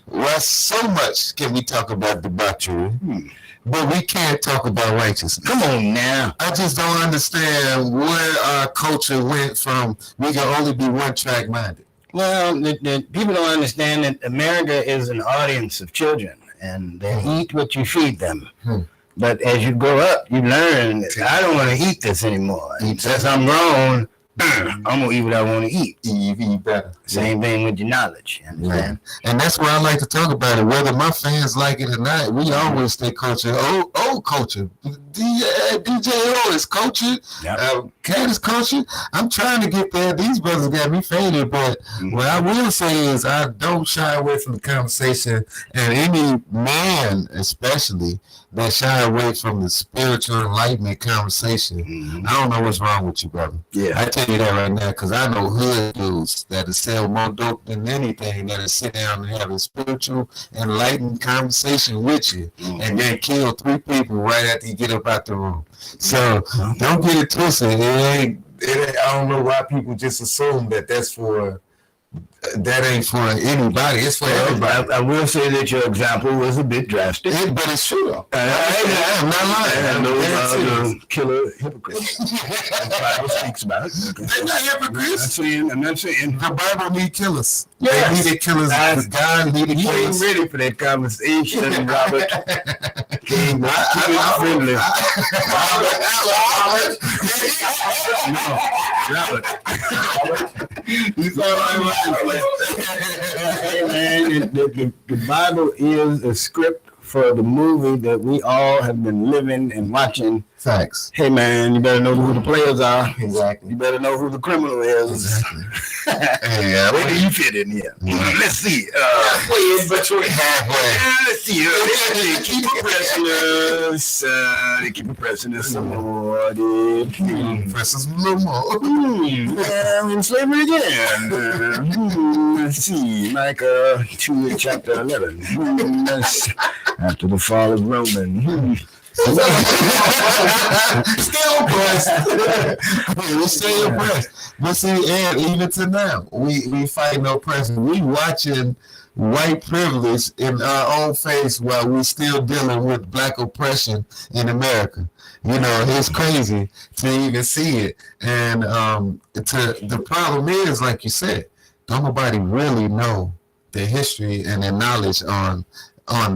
Why so much can we talk about debauchery, but we can't talk about righteousness? Come on now. I just don't understand where our culture went from. We can only be one track minded. Well, the people don't understand that America is an audience of children, and they eat what you feed them. But as you grow up, you learn that I don't want to eat this anymore. Since I'm grown, I'm going to eat what I want to eat. You eat better. Same thing with your knowledge. You understand? And that's why I like to talk about it. Whether my fans like it or not, we always stay culture. Old culture. DJ O is cultured. Cat is cultured. I'm trying to get there. These brothers got me faded, but what I will say is I don't shy away from the conversation, and any man especially that shy away from the spiritual enlightenment conversation, I don't know what's wrong with you, brother. Yeah. I tell you that right now because I know hood dudes that'll sell more dope than anything, that'll sit down and have a spiritual enlightened conversation with you and then kill 3 people right after you get up out the room. So don't get it twisted. It ain't, I don't know why people just assume that that ain't for anybody. It's for everybody. I will say that your example was a bit drastic. But it's true though. I'm not lying. Those killer hypocrites. The Bible speaks about it. They're not hypocrites. I'm not saying. The Bible need killers. Yes. They needed killers. God needed You ain't killers. ready for that conversation, Robert. Keep it friendly. Robert. He's all right. Hey man, the Bible is a script for the movie that we all have been living and watching. Facts. Hey man, you better know who the players are. Exactly. You better know who the criminal is. Exactly. Where do you fit in here? Let's see. Halfway in between. Halfway. Let's see. They keep pressing us. They keep pressing us some more. Press us a little more. We're in slavery again. Let's see. Micah 2 chapter 11. After the fall of Roman. Still oppressed. We stay oppressed. But see, and even to now, we fighting oppression. We watching white privilege in our own face while we still dealing with black oppression in America. It's crazy to even see it. And the problem is, like you said, don't nobody really know the history and the knowledge on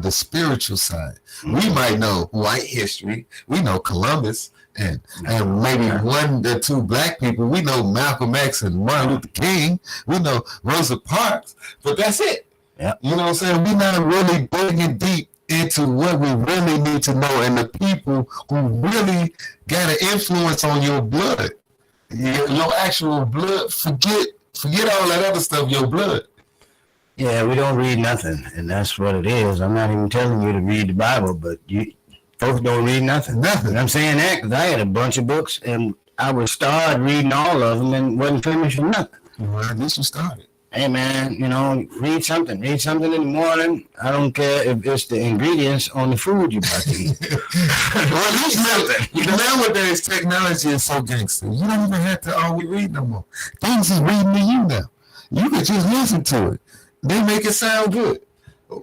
the spiritual side. We might know white history. We know Columbus and maybe 1 or 2 black people. We know Malcolm X and Martin Luther King. We know Rosa Parks, but that's it. Yeah. You know what I'm saying? We're not really digging deep into what we really need to know and the people who really got an influence on your blood. Your actual blood. Forget all that other stuff, your blood. Yeah, we don't read nothing, and that's what it is. I'm not even telling you to read the Bible, but folks don't read nothing. And I'm saying that because I had a bunch of books, and I would start reading all of them and wasn't finished with nothing. Well, at least you started. Hey, man, read something. Read something in the morning. I don't care if it's the ingredients on the food you're about to eat. Well, at least something. Nowadays, technology is so gangster. You don't even have to always read no more. Things is reading to you now. You can just listen to it. They make it sound good.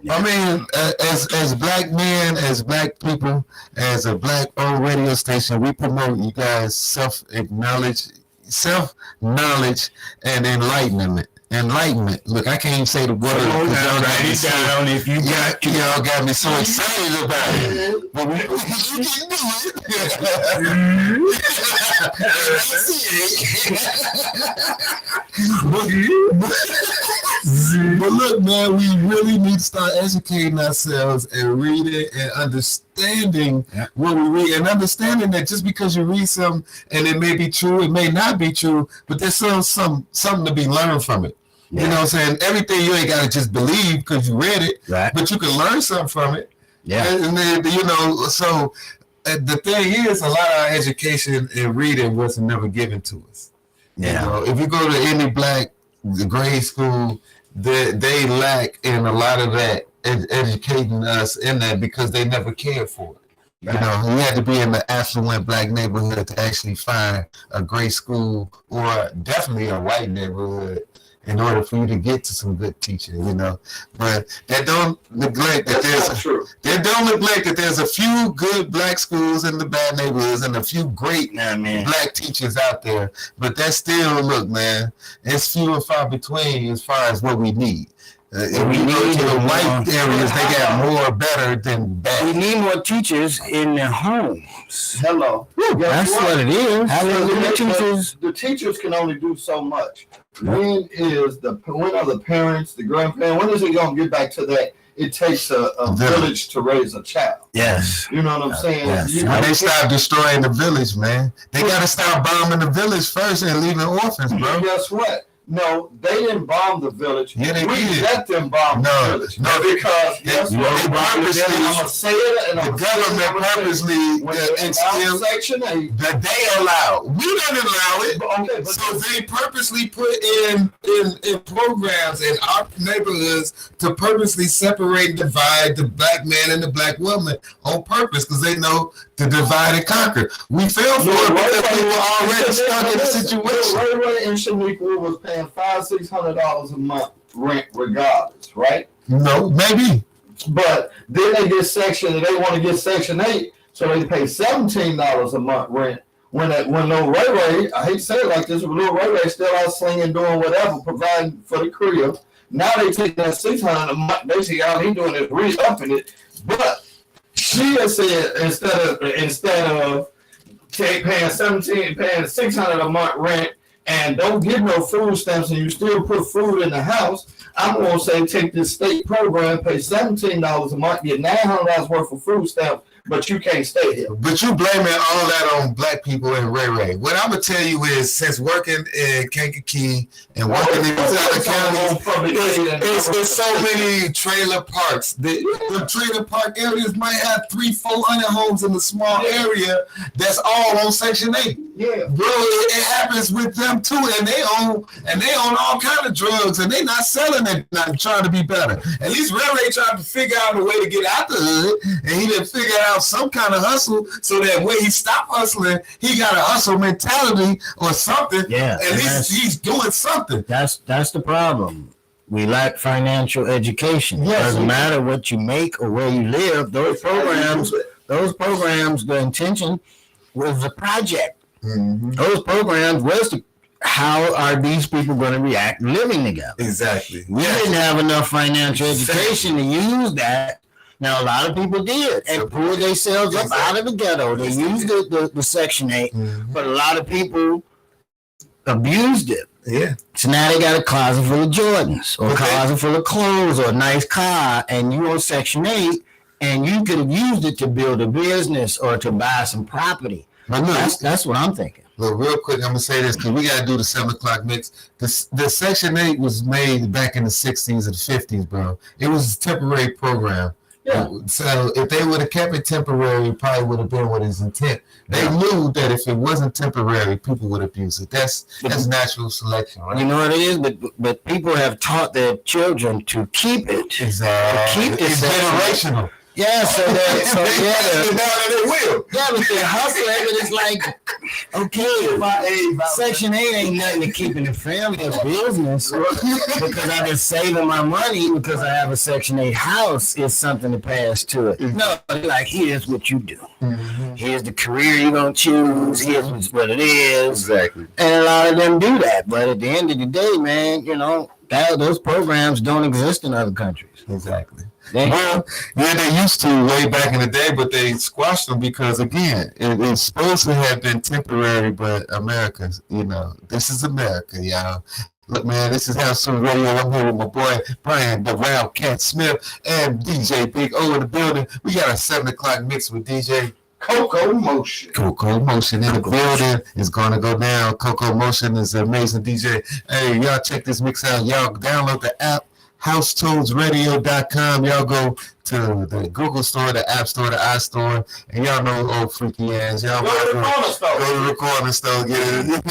Yeah. I mean, as black men, as black people, as a black-owned radio station, we promote you guys self-knowledge and enlightenment. Look, I can't even say the word. Y'all got me so excited about it. But you can do it. But look, man, we really need to start educating ourselves and reading and understanding what we read, and understanding that just because you read something and it may be true, it may not be true, but there's something to be learned from it. You know what I'm saying? Everything you ain't got to just believe because you read it, right? But you can learn something from it. Yeah. And then, you know, so the thing is, a lot of our education and reading wasn't never given to us. Yeah. You know, if you go to any black grade school, they lack in a lot of that, educating us in that because they never cared for it. Right. You know, you had to be in the affluent black neighborhood to actually find a great school, or definitely a white neighborhood, in order for you to get to some good teaching, you know. But that don't neglect that there's a few good black schools in the bad neighborhoods and a few great black teachers out there. But that's still, look, man, it's few and far between as far as what we need. If we go to the white areas, they got more better than bad. We need more teachers in their homes. Hello. That's what it is. The teachers can only do so much. When are the parents, the grandparents, when is it going to get back to that? It takes a village to raise a child. Yes. You know what I'm saying? Yes. They stop destroying the village, man. They got to stop bombing the village first and leaving orphans, bro. Guess what? No, they didn't bomb the village. Yeah, they did. Let them bomb the village. No, because guess what? I'm gonna say it, and the government purposely Section 8 that they allow. We didn't allow it. Okay, so they purposely put in programs in our neighborhoods to purposely separate and divide the black man and the black woman on purpose, because they know to divide and conquer. We fell for it because we were already stuck in the situation. Ray and Shaniqua was paying $500-$600 a month rent regardless, right? No, maybe. But then they get they want to get Section 8, so they pay $17 a month rent. When Lil Ray, I hate to say it like this, but Lil Ray still out slinging, doing whatever, providing for the crib. Now they take that $600 a month. Basically, all he doing is re-upping it. But she has said instead of paying $600 a month rent and don't get no food stamps, and you still put food in the house, I'm going to say take this state program, pay $17 a month, get $900 worth of food stamps, but you can't stay here. But you blaming all that on black people and Ray Ray. What I'm going to tell you is, since working in Kankakee and working in these other counties, there's so many trailer parks. The trailer park areas might have 300-400 homes in a small area that's all on Section 8. Yeah. Bro, it happens with them too, and they own all kind of drugs, and they not selling it, not trying to be better. At least Ray Ray tried to figure out a way to get out the hood, and he didn't figure out some kind of hustle so that when he stopped hustling, he got a hustle mentality or something. Yeah, at least he's doing something. That's the problem. We lack financial education. Yes, it doesn't matter what you make or where you live. Those programs, the intention was the project. Mm-hmm. Those programs was how are these people going to react living together? Exactly. We didn't have enough financial education to use that. Now, a lot of people did and pulled themselves up out of the ghetto. They used the Section 8, but a lot of people abused it. Yeah. So now they got a closet full of Jordans or a closet full of clothes or a nice car, and you on Section 8, and you could have used it to build a business or to buy some property. That's what I'm thinking. Look, real quick, I'm going to say this because we got to do the 7 o'clock mix. The Section 8 was made back in the 60s and 50s, bro. It was a temporary program. Yeah. So if they would have kept it temporary, it probably would have been what his intent. They knew that if it wasn't temporary, people would abuse it. That's natural selection, right? You know what it is? But people have taught their children to keep it. Exactly. To keep it's generational. Yeah, so they will. Yeah, but they're hustling, but it's like, okay, Section 8 ain't nothing to keeping the family a business because I've been saving my money because I have a Section 8 house. It's something to pass to it. No, like, here's what you do. Mm-hmm. Here's the career you're going to choose. Here's what it is. Exactly. And a lot of them do that. But at the end of the day, man, you know, those programs don't exist in other countries. Exactly. Well, yeah, they used to way back in the day, but they squashed them because, again, it's supposed to have been temporary, but America, you know, this is America, y'all. Look, man, this is House Tune Radio. I'm here with my boy, Brian the Wildcat Smith, and DJ Big O in the building. We got a 7 o'clock mix with DJ Coco Motion. Coco Motion in the building is going to go down. Coco Motion is an amazing DJ. Hey, y'all check this mix out. Y'all download the app, HouseTunesRadio.com. Y'all go to the Google store, the App Store, the iStore, and y'all know old freaky ass. Y'all Go to the corner store. Go to the corner store. Get it.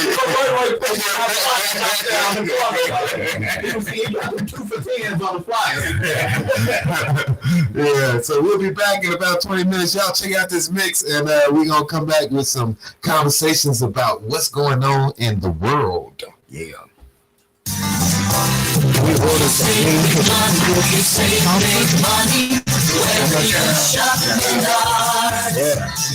Yeah, so we'll be back in about 20 minutes. Y'all check out this mix, and we're going to come back with some conversations about what's going on in the world. Yeah. We order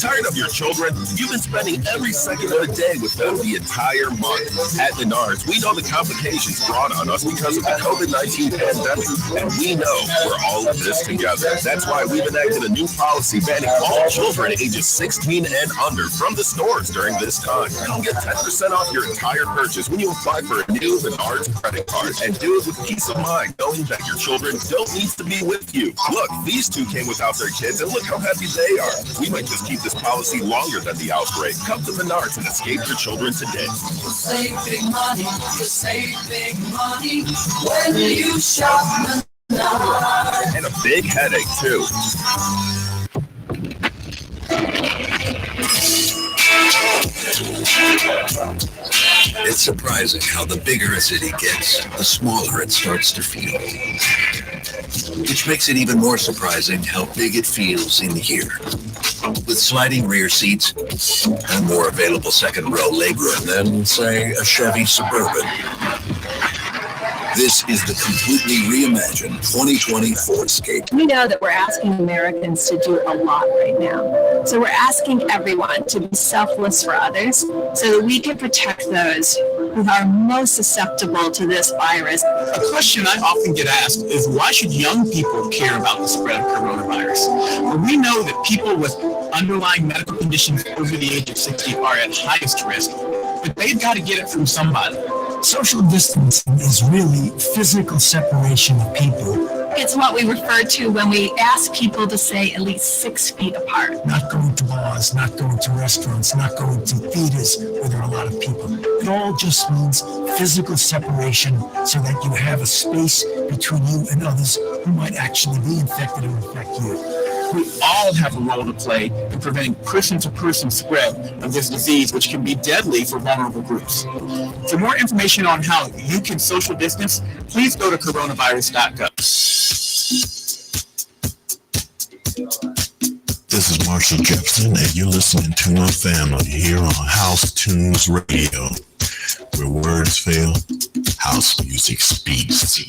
Tired of your children? You've been spending every second of the day with them the entire month. At Menards, we know the complications brought on us because of the COVID-19 pandemic, and we know we're all in this together. That's why we've enacted a new policy banning all children ages 16 and under from the stores during this time. You'll get 10% off your entire purchase when you apply for a new Menards credit card, and do it with peace of mind, knowing that your children don't need to be with you. Look, these two came without their kids, and look how happy they are. We might just keep this policy longer than the outbreak. Come to Menards and escape your children today. Save big money, save big money when you shop Menards. And a big headache, too. It's surprising how the bigger a city gets, the smaller it starts to feel. Which makes it even more surprising how big it feels in here. With sliding rear seats and more available second row legroom than, say, a Chevy Suburban. This is the completely reimagined 2020 Ford Escape. We know that we're asking Americans to do a lot right now. So we're asking everyone to be selfless for others so that we can protect those who are most susceptible to this virus. A question I often get asked is, why should young people care about the spread of coronavirus? Well, we know that people with underlying medical conditions over the age of 60 are at highest risk, but they've got to get it from somebody. Social distancing is really physical separation of people. It's what we refer to when we ask people to stay at least 6 feet apart. Not going to bars, not going to restaurants, not going to theaters where there are a lot of people. It all just means physical separation so that you have a space between you and others who might actually be infected or infect you. We all have a role to play in preventing person-to-person spread of this disease, which can be deadly for vulnerable groups. For more information on how you can social distance, please go to coronavirus.gov. This is Marshall Jefferson, and you're listening to our family here on House Tunes Radio, where words fail, house music speaks.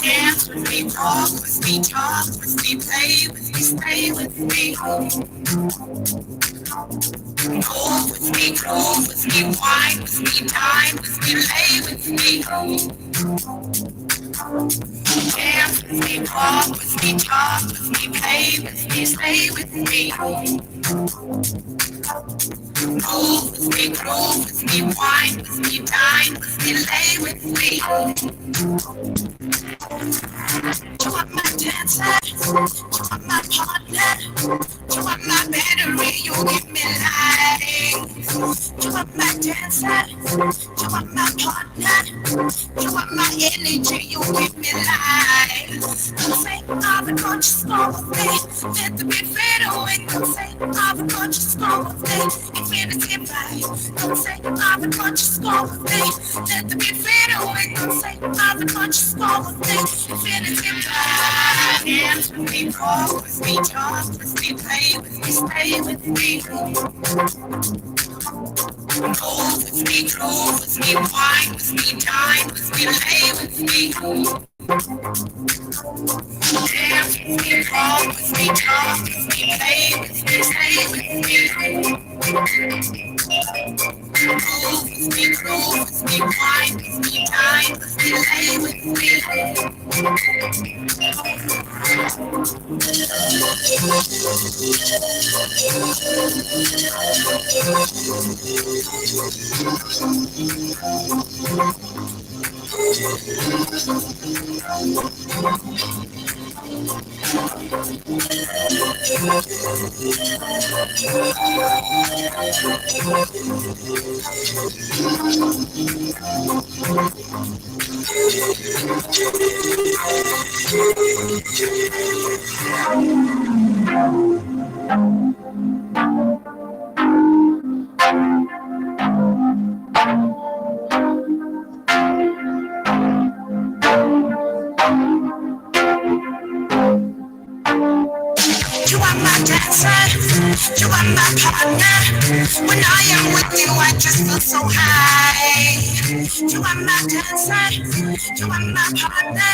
Dance with me, walk with me, talk with me, play with me, stay with me. Move with me, groove with me, wine with me, dine with me, lay with me. Dance with me, walk with me, talk with me, play with me, stay with me. Move with me, groove with me, wine with me, dine with me, lay with me. You are my dancer, you are my partner, you are my battery, you give me life. You are my dancer, you are my partner, you are my energy, you give me life. Don't say I'm a conscious storm of me, let the beat fade away. Don't say I'm a conscious storm of me, infinity vibe. Don't say I'm a conscious storm of me, let the beat fade away. Don't say I'm a conscious storm of me, infinity vibe. Dance with me, walk with me, talk with me, play with me, stay with me. Move with me, groove with me, wine with me, dine with me, lay with me. Dance with me, walk with me, talk with me, play with me, stay with me. Move with me, groove with me, wine with me, dine with me, lay with me. You are my dancer, you are my partner. When I am with you, I just feel so high. You are my dancer, you are my partner.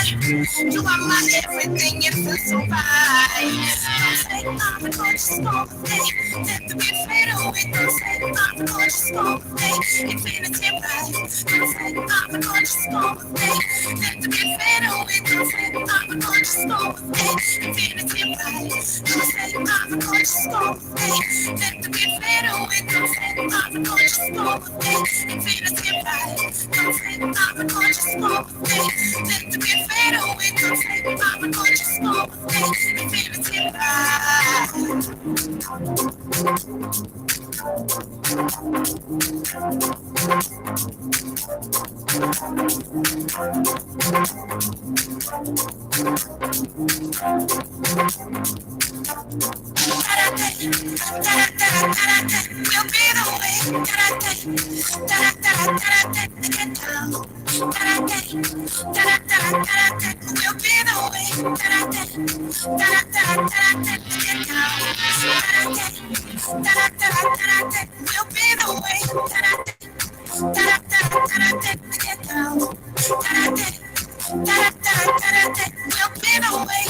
You are my everything, it feels so right. don't say I'm a gorgeous birthday. Let the beat fade away. Don't say I'm a gorgeous birthday. Infinity ride. Don't say I'm a gorgeous birthday. Let the beat fade away. Don't say I'm a gorgeous birthday. Infinity ride. Don't say I'm a gorgeous birthday. Let the beat fade away. Don't say I'm a gorgeous birthday. Infinity ride. Don't say I'm a gorgeous birthday. Let the beat fade away. Don't say I'm a gorgeous birthday. Infinity ride. We'll be the way. We'll be the way. We'll be the way.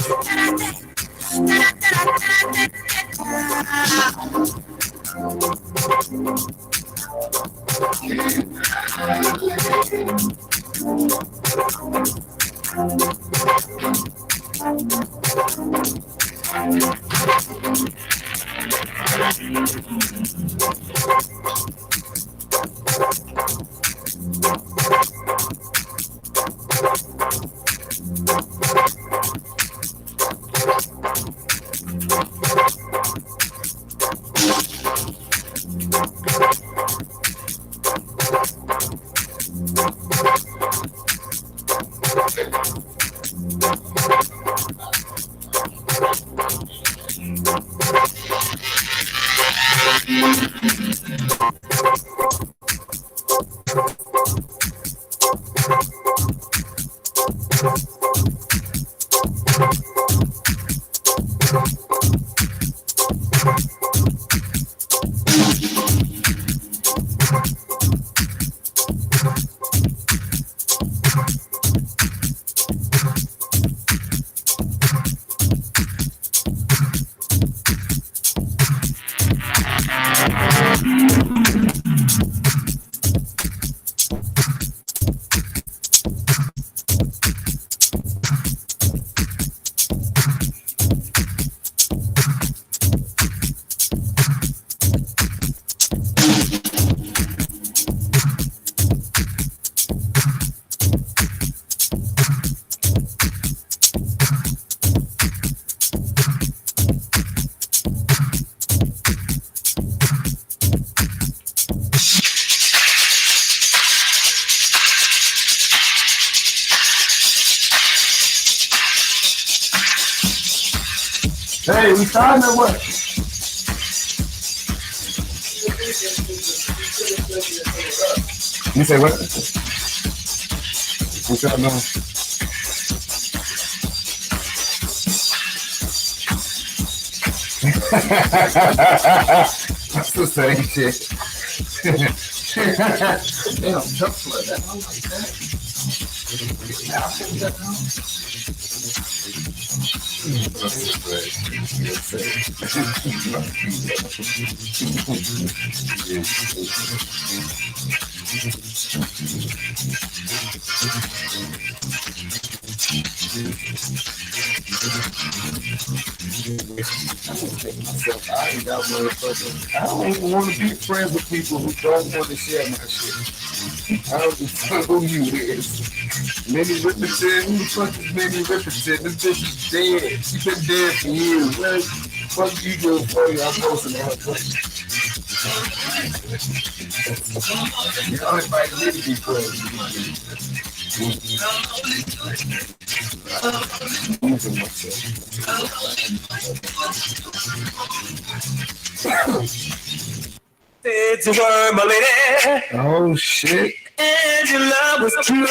Hey, we starting or what? You say what? What's up, man? That's the same shit. Damn, jump flood that. I like that. I don't even want to be friends with people who don't want to share my shit. I don't know who you is. Minnie Richardson, who the fuck is Minnie Richardson? This bitch is dead. She's been dead for years. What the fuck you doing for you? I'm posting on her place. Y'all invite me to be friends. It's a word, my lady. Oh shit. And your love was true.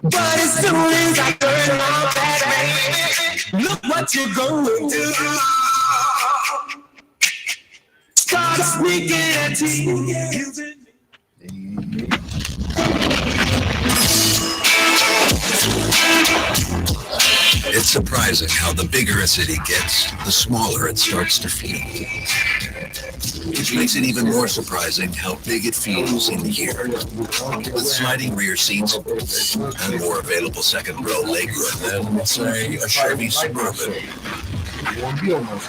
But as soon as I turn on that baby, look what you're going to do. Start sneaking at you. It's It's surprising how the bigger a city gets, the smaller it starts to feel. Which makes it even more surprising how big it feels in here. With sliding rear seats and more available second row legroom than, say, a Chevy Suburban.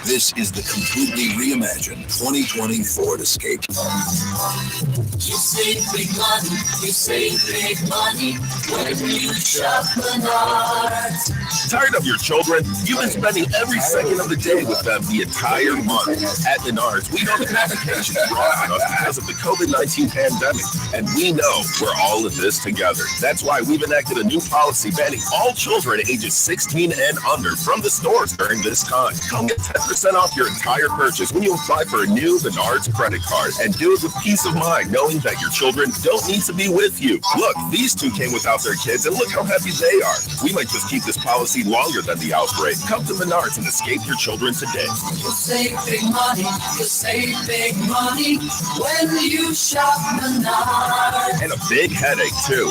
This is the completely reimagined 2020 Ford Escape. You save big money, you save big money when you shop Menards. Tired of your children? You've been spending every second of the day with them the entire month. At Menards, we know the complications brought on us because of the COVID-19 pandemic, and we know we're all in this together. That's why we've enacted a new policy banning all children ages 16 and under from the stores during this time. Come get 10% off your entire purchase when you apply for a new Menards credit card, and do it with peace of mind knowing that your children don't need to be with you. Look, these two came without their kids, and look how happy they are. We might just keep this policy longer than the outbreak. Come to Menards and escape your children today. You save big money, you save big money when you shop Menards. And a big headache, too.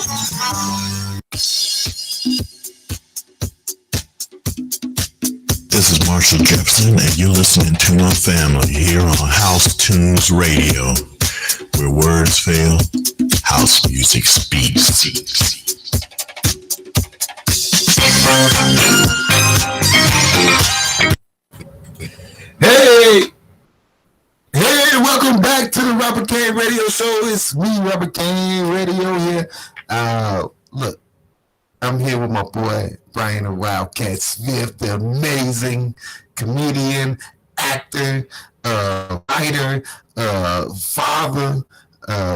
This is Marshall Jefferson, and you're listening to our family here on House Tunes Radio, where words fail, house music speaks. Hey, welcome back to the Robert Kane Radio Show. It's me, Robert Kane Radio here. Look, I'm here with my boy, Brian the Wildcat Smith, the amazing comedian, actor, writer, father,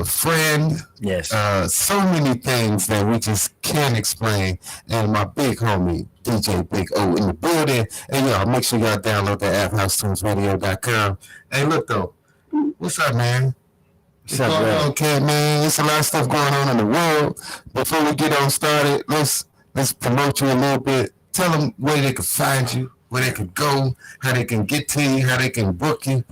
friend. Yes. So many things that we just can't explain. And my big homie, DJ Big O in the building. And y'all, make sure y'all download the app, housetunesradio.com. Hey, look though, what's up, man? What's up, bro? Okay, man. There's a lot of stuff going on in the world. Before we get on started, let's promote you a little bit. Tell them where they can find you, where they can go, how they can get to you, how they can book you.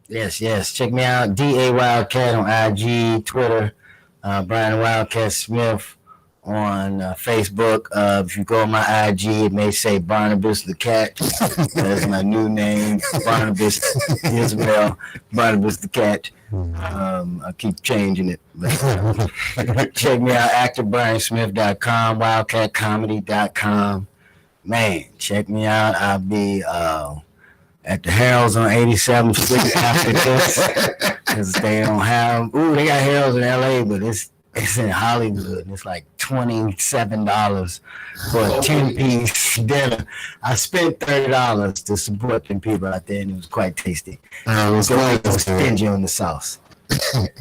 Yes. Check me out, DA Wildcat on IG, Twitter, Brian Wildcat Smith on Facebook. If you go on my IG, it may say Barnabas the Cat. That's my new name, Barnabas Isabel, Barnabas the Cat. I keep changing it. Check me out, actorbriansmith.com, wildcatcomedy.com. Man, check me out. I'll be at the Harold's on 87th Street after this, because they don't have. They got Harold's in LA, but it's in Hollywood, and it's like $27 for a 10-piece dinner. I spent $30 to support them people out there, and it was quite tasty. It was stingy on the sauce.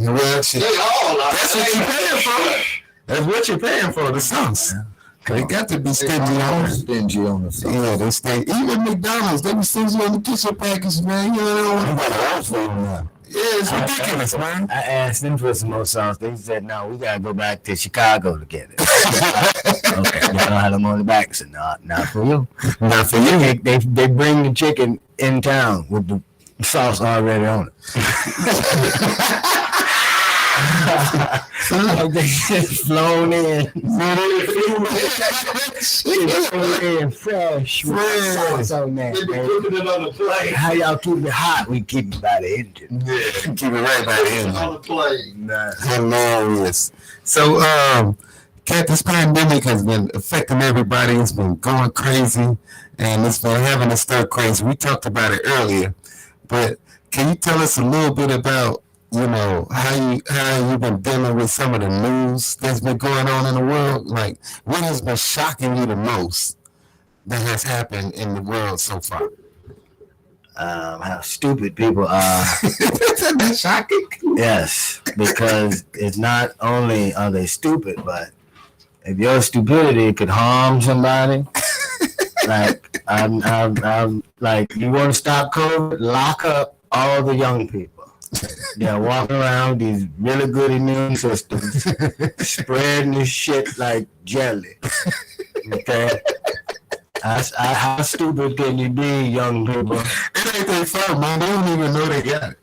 Well, shit. That's what you're paying for. That's what you're paying for, the sauce. They got to be stingy on the sauce. Yeah, they stay. Even McDonald's, they be stingy on the kitchen package, man. You know. Yeah, it's ridiculous, man. I asked them for some more sauce. They said, no, we got to go back to Chicago to get it. Okay, y'all don't have them on the back. I said, no, not for you. Not for you. They bring the chicken in town with the sauce already on it. They just flown in. Fresh. Sauce on that, They be cooking it on the plate. How y'all keep it hot? We keep it by the engine. Yeah, keep it right by the end. On the plate. Hilarious. So, Kat, this pandemic has been affecting everybody. It's been going crazy, and it's been having us start crazy. We talked about it earlier, but can you tell us a little bit about, how you've been dealing with some of the news that's been going on in the world? Like, what has been shocking you the most that has happened in the world so far? How stupid people are. Isn't that shocking? Yes, because it's not only are they stupid, but if your stupidity could harm somebody, like I'm like, you want to stop COVID? Lock up all the young people. They're walking around with these really good immune systems, spreading this shit like jelly. Okay? How stupid can you be, young people? It ain't their fault, man. They don't even know they got it.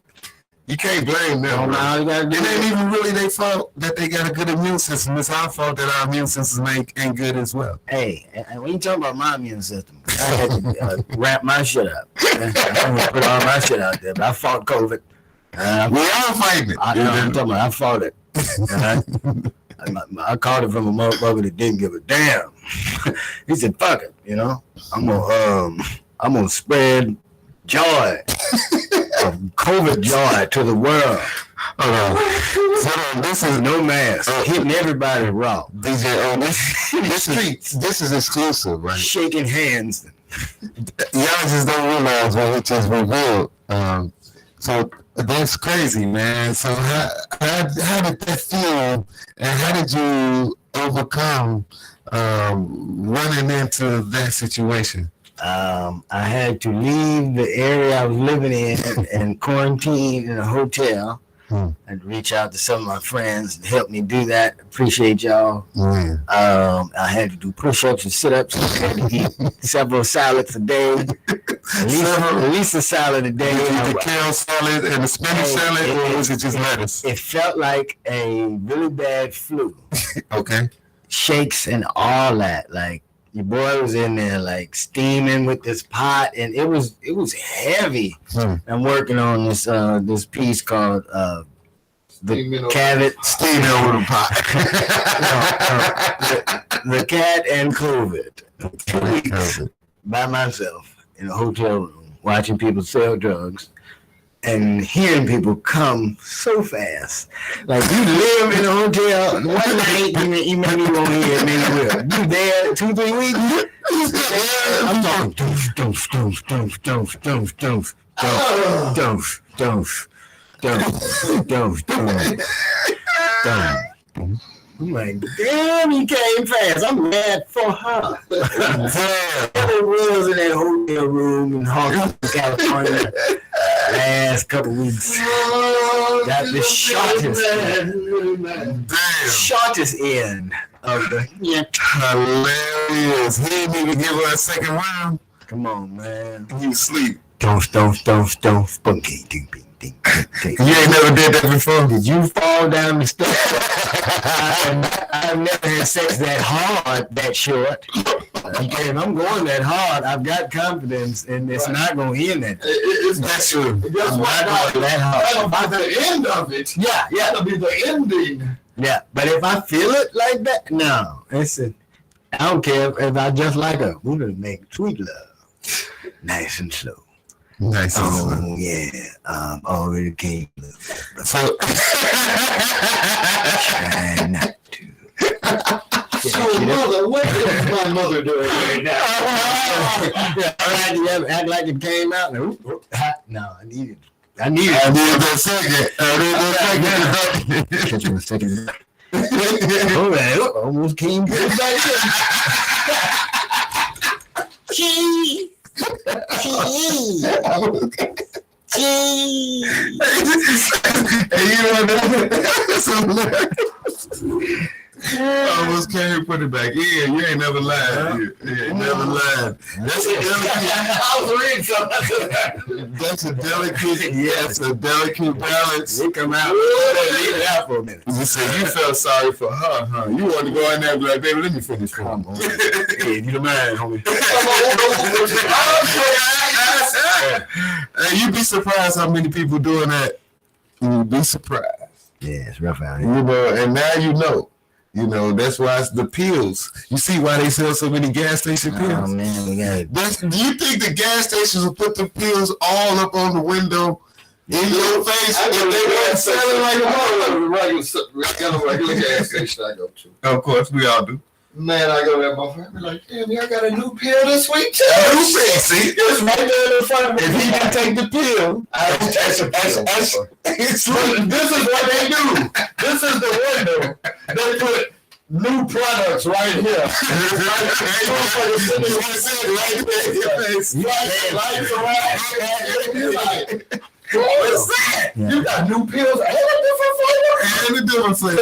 You can't blame them. Now you gotta do it ain't even really their fault that they got a good immune system. It's our fault that our immune system ain't good as well. Hey, and when you talk about my immune system, I had to wrap my shit up. I don't put all my shit out there, but I fought COVID. We all fighting it. I'm talking about I fought it. I caught it from a motherfucker that didn't give a damn. He said, "Fuck it, you know. I'm gonna spread joy, COVID joy to the world." This is no mask, hitting everybody raw. DJ, this is exclusive, right? Shaking hands. Y'all just don't realize what it just revealed. So that's crazy, man. So how did that feel, and how did you overcome running into that situation? I had to leave the area I was living in and quarantine in a hotel. And reach out to some of my friends and help me do that. Appreciate y'all. I had to do push-ups and sit-ups. I had to eat several salads a day. At least a salad a day. The kale salad and the spinach salad, or was it just lettuce? It felt like a really bad flu. Okay. Shakes and all that. Like, your boy was in there like steaming with this pot, and it was heavy. I'm working on this piece called the Cat steaming over the pot. the Cat and COVID. 2 weeks by myself in a hotel room, watching people sell drugs and hearing people come so fast. Like, you live in a hotel, one night, you maybe won't hear it, maybe you will. You there 2-3 weeks? I'm talking doof, doof, doof, doof, doof, doof, doof, doof, doof, doof, doof, doof. I'm like, damn, he came fast. I'm mad for her. It was in that hotel room in Hawkins, California. Last couple weeks. Got the shortest end of the hilarious. He didn't even give her a second round. Come on, man. You sleep. Don't, spunky, ding, ding, ding, ding. You ain't never did that before? Did you fall down the stairs? I've never had sex that hard, that short. Okay, if I'm going that hard, I've got confidence, and it's not going to end that. That's true. I'm not going that hard. That'll be the end of it. Yeah. That'll be the ending. Yeah, but if I feel it like that, no. I don't care if I just like her. We're going to make sweet love. Nice and slow. Nice and slow. Oh, yeah. Already came. So, try not to. So, mother, what is my mother doing right now? Act like it came out. No, I need it. I need that second. Oh, man, almost came back. Gee. I almost can't put it back in. You ain't never lied. You ain't never lied. That's a delicate balance. They come out. Leave it out for a minute. You said you felt sorry for her, huh? You want to go in there and be like, baby, let me finish. Come on. Hey, you the man, homie. Hey, you'd be surprised how many people doing that. You'd be surprised. Yeah, it's rough out here. You know, and now you know. You know, that's why it's the pills. You see why they sell so many gas station pills? Oh, man, we got it. Do you think the gas stations will put the pills all up on the window in your face if they weren't selling like a regular gas station I go to? Of course, we all do. Man, I go there, my friend be like, damn, y'all got a new pill this week too. See, it's right there in front of me. If he can take the pill, this is what they do. This is the window. They put new products right here. What is that? You got new pills. Hey, what different flavor? ain't a difference playing.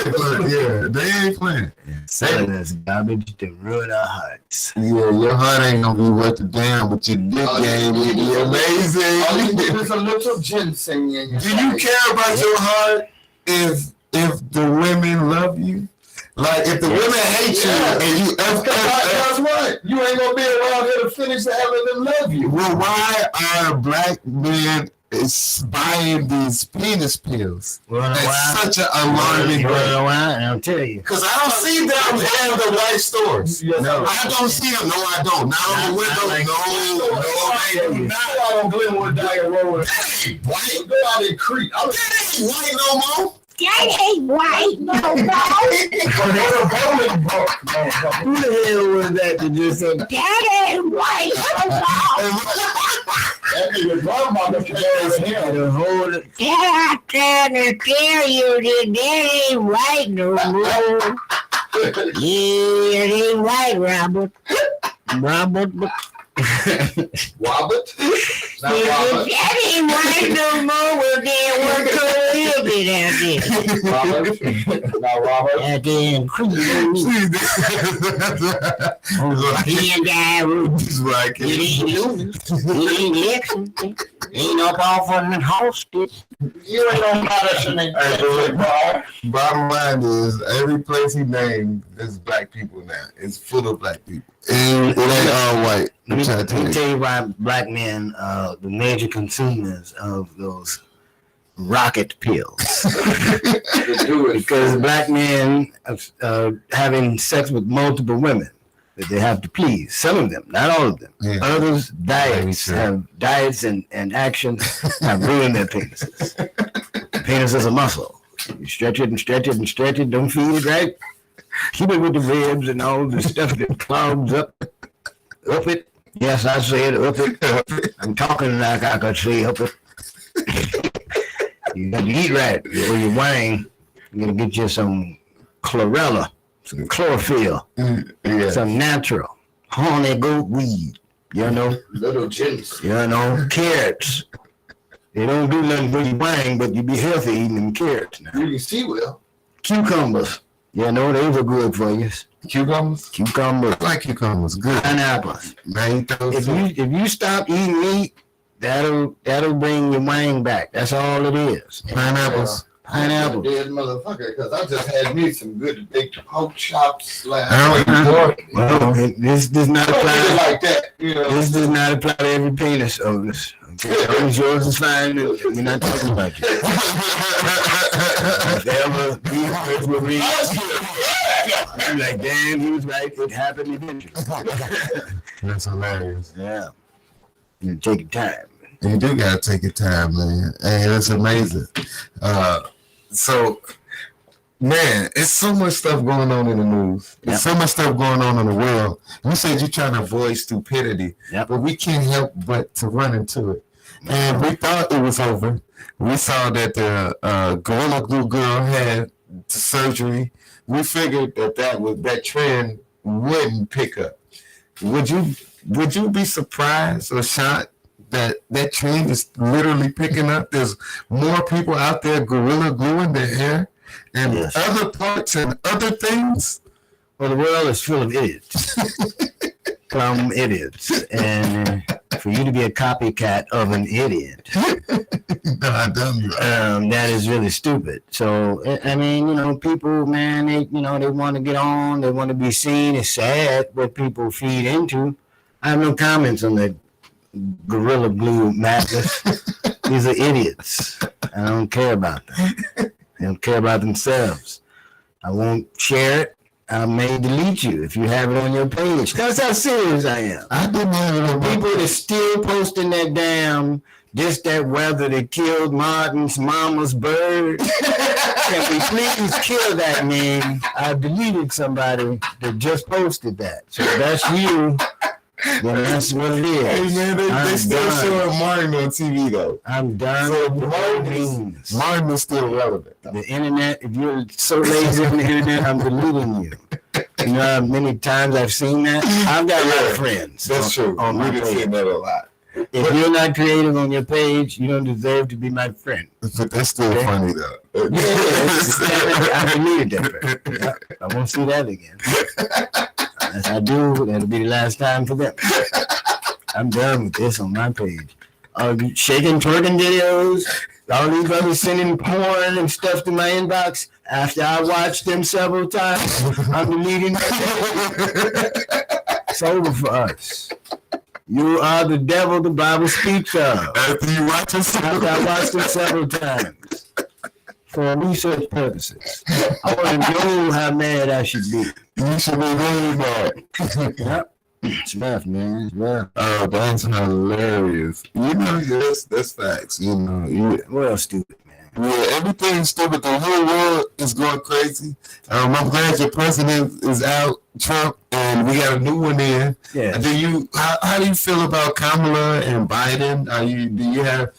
Yeah, they ain't playing. Selling us garbage to ruin our hearts. Yeah, your heart ain't gonna be worth a damn, but your dick game will be amazing. There's a little ginseng in your Do you care about your heart if the women love you? Like if the women hate you and you That's right. You ain't gonna be around here to finish having them love you. Well, why are black men buying these penis pills? That's such an alarming thing. I'll tell you. Because I don't see them in the white stores. No. I don't see them. No, I don't. Not on the window. Not out on Glenwood Diet Road. Hey, white. Go out in Crete. That ain't white no more. That ain't white, no, Who the hell was that that just said, that ain't white, Your grandmother came over here. I'm trying to tell you that ain't white no more. Yeah, it ain't white, Robert. Robert. Robert? If that ain't white no more, well, then we're going to live it out there. Robert? Now, Robert? Out there in Crete. It ain't Lewis. It ain't Lexington. Ain't up off on the hostage. You ain't no Madison in Bottom line is, every place he named, there's black people now. It's full of black people. And it ain't all white. Let me tell you why black men are the major consumers of those rocket pills. Because black men are having sex with multiple women that they have to please. Some of them, not all of them. Yeah. Others, diets and actions have ruined their penises. Penis is a muscle. You stretch it and stretch it and stretch it. Don't feed it right. Keep it with the ribs and all the stuff that clogs up it. Yes, I said up it. I'm talking like I could say up it. You got to eat right or you're whining. You're going to get you some chlorella, some chlorophyll, some natural honey goat weed, you know? Little gins. You know, carrots. They don't do nothing for you whining, but you be healthy eating them carrots now. You can see well. Cucumbers. You know, those are good for you. Cucumbers? Cucumbers. I like cucumbers. Good. Pineapples. If you stop eating meat, that'll bring your wang back. That's all it is. Pineapples. Pineapples. Dead motherfucker, because I just had me some good big pork chops last Well, this does not apply like that. You know? This does not apply to every penis owners. Okay, as long as yours is fine, we're not talking about you. I'm like, damn, he was right. It happened eventually. That's hilarious. Yeah. You take your time. You do gotta take your time, man. Hey, that's amazing. So, man, it's so much stuff going on in the news. There's so much stuff going on in the world. You said you're trying to avoid stupidity, but we can't help but to run into it. And we thought it was over. We saw that the Gorilla Glue girl had surgery. We figured that trend wouldn't pick up. Would you be surprised or shocked that trend is literally picking up? There's more people out there gorilla gluing their hair and other parts and other things. Well, the world is full of idiots. Plumb idiots. And for you to be a copycat of an idiot, that is really stupid. So, I mean, you know, people, man, they want to get on. They want to be seen. It's sad what people feed into. I have no comments on the Gorilla Glue madness. These are idiots. I don't care about them. They don't care about themselves. I won't share it. I may delete you if you have it on your page. That's how serious I am. I didn't have it on my People are still posting that damn, just that weather that killed Martin's mama's bird. Can we please kill that man? I deleted somebody that just posted that. So that's you. Then that's what it is. Hey man, they still showing Martin on TV though. I'm done. So Martin is still relevant. The internet, if you're so lazy on the internet, I'm deleting you. You know how many times I've seen that? I've got a lot of friends. That's true. On my We've page. seen that a lot. If you're not creative on your page, you don't deserve to be my friend. But that's still funny though. I deleted that. I won't see that again. Unless I do, that'll be the last time for them. I'm done with this on my page. Shaking, twerking videos. All these brothers sending porn and stuff to my inbox. After I watched them several times, I'm deleting that. It's over for us. You are the devil the Bible speaks of. After you watch them I watched them several times for research purposes. I want to know how mad I should be. You should be really mad. Yep. It's rough, man. It's rough. Oh, that's hilarious. You know, that's facts. You know, Well, stupid, man. Yeah, everything's stupid. The whole world is going crazy. I'm glad your president is out, Trump, and we got a new one in. Yeah. How do you feel about Kamala and Biden? Do you have?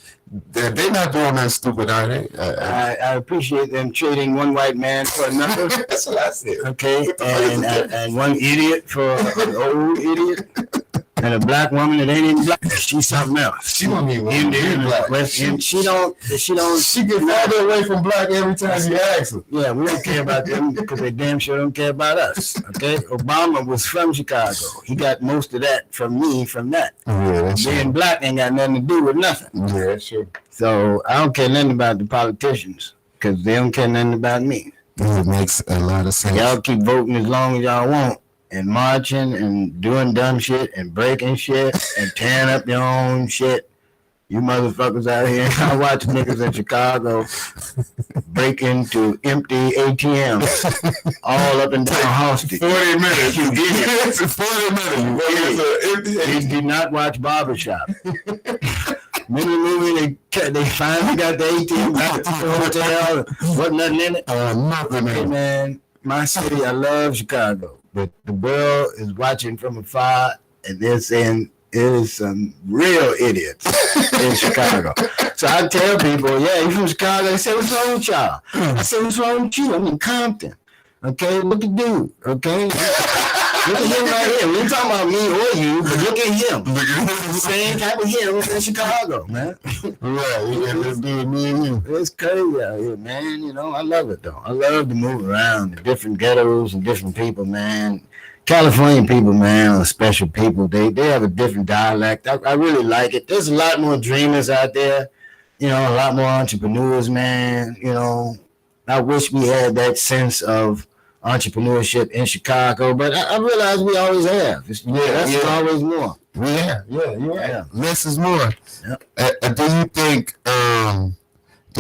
They're not doing that stupid, are they? I appreciate them trading one white man for another. That's what I said. Okay, and one idiot for an old idiot, and a black woman that ain't even black. She's something else. She don't even black. And she get farther away from black every time you ask her. Yeah, we don't care about them because they damn sure don't care about us. Okay, Obama was from Chicago. He got most of that from me from that. Yeah, that's Being black ain't got nothing to do with nothing. Yeah, that's true. So I don't care nothing about the politicians because they don't care nothing about me. It makes a lot of sense. Y'all keep voting as long as y'all want and marching and doing dumb shit and breaking shit and tearing up your own shit. You motherfuckers out here, I watch niggas in Chicago break into empty ATMs all up and down hostage. 40 minutes. You get it. 40 minutes. You do not watch Barbershop. Remember the movie they finally got the ATM back to the hotel? Wasn't nothing in it? Nothing in it. Man, my city, I love Chicago, but the world is watching from afar and they're saying there's some real idiots in Chicago. So I tell people, yeah, you from Chicago? They say, what's wrong with y'all? I say, what's wrong with you? I'm in Compton. Okay, look at dude, okay? Look at him right here. We ain't talking about me or you, but look at him. Same type of him in Chicago, man. Right, let's do it, me and you. It's crazy out here, man. You know, I love it, though. I love to move around, the different ghettos and different people, man. California people, man, are special people. They have a different dialect. I really like it. There's a lot more dreamers out there. You know, a lot more entrepreneurs, man. You know, I wish we had that sense of entrepreneurship in Chicago, but I realize we always have. That's always more. Yeah, you're right. Yeah. Less is more. Yep. Do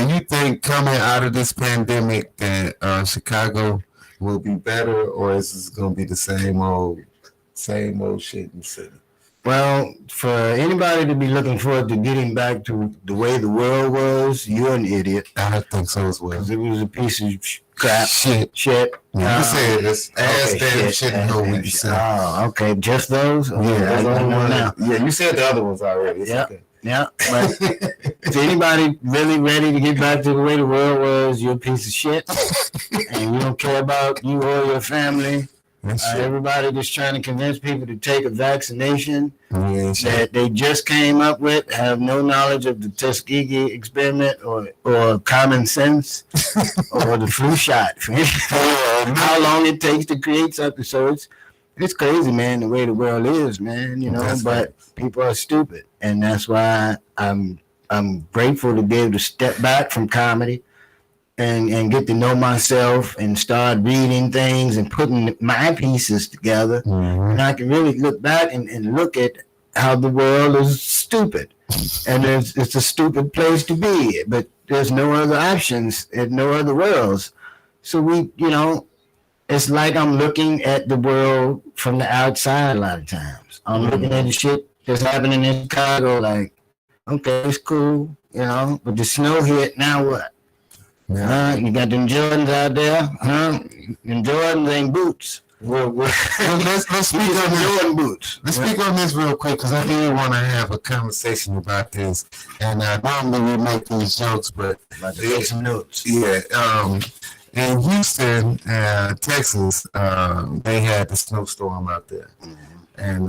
you think coming out of this pandemic that Chicago will be better, or is this going to be the same old shit in the city? Well, for anybody to be looking forward to getting back to the way the world was, you're an idiot. I think so as well. It was a piece of crap. Shit. Yeah, you said this ass damn shit and no we said. Oh, okay. Just those? Okay, yeah, I don't know now. Yeah, you said the other ones already. It's yeah. Okay. Yeah, but is anybody really ready to get back to the way the world was? You're a piece of shit, and you don't care about you or your family. Everybody just trying to convince people to take a vaccination that they just came up with, have no knowledge of the Tuskegee experiment or common sense or the flu shot. How long it takes to create something. So it's crazy, man, the way the world is, man, you know, but people are stupid. And that's why I'm grateful to be able to step back from comedy and get to know myself and start reading things and putting my pieces together. Mm-hmm. And I can really look back and look at how the world is stupid. And it's a stupid place to be, but there's no other options and no other worlds. So it's like I'm looking at the world from the outside a lot of times. I'm looking at the shit that's happening in Chicago like, okay, it's cool, but the snow hit, now what? You got them Jordans out there, and Jordans ain't boots. Let's speak on Jordan boots. Let's speak on this real quick because I do want to have a conversation about this. And normally we make these jokes, but about to take some notes. Yeah. In Houston, Texas, they had the snowstorm out there, and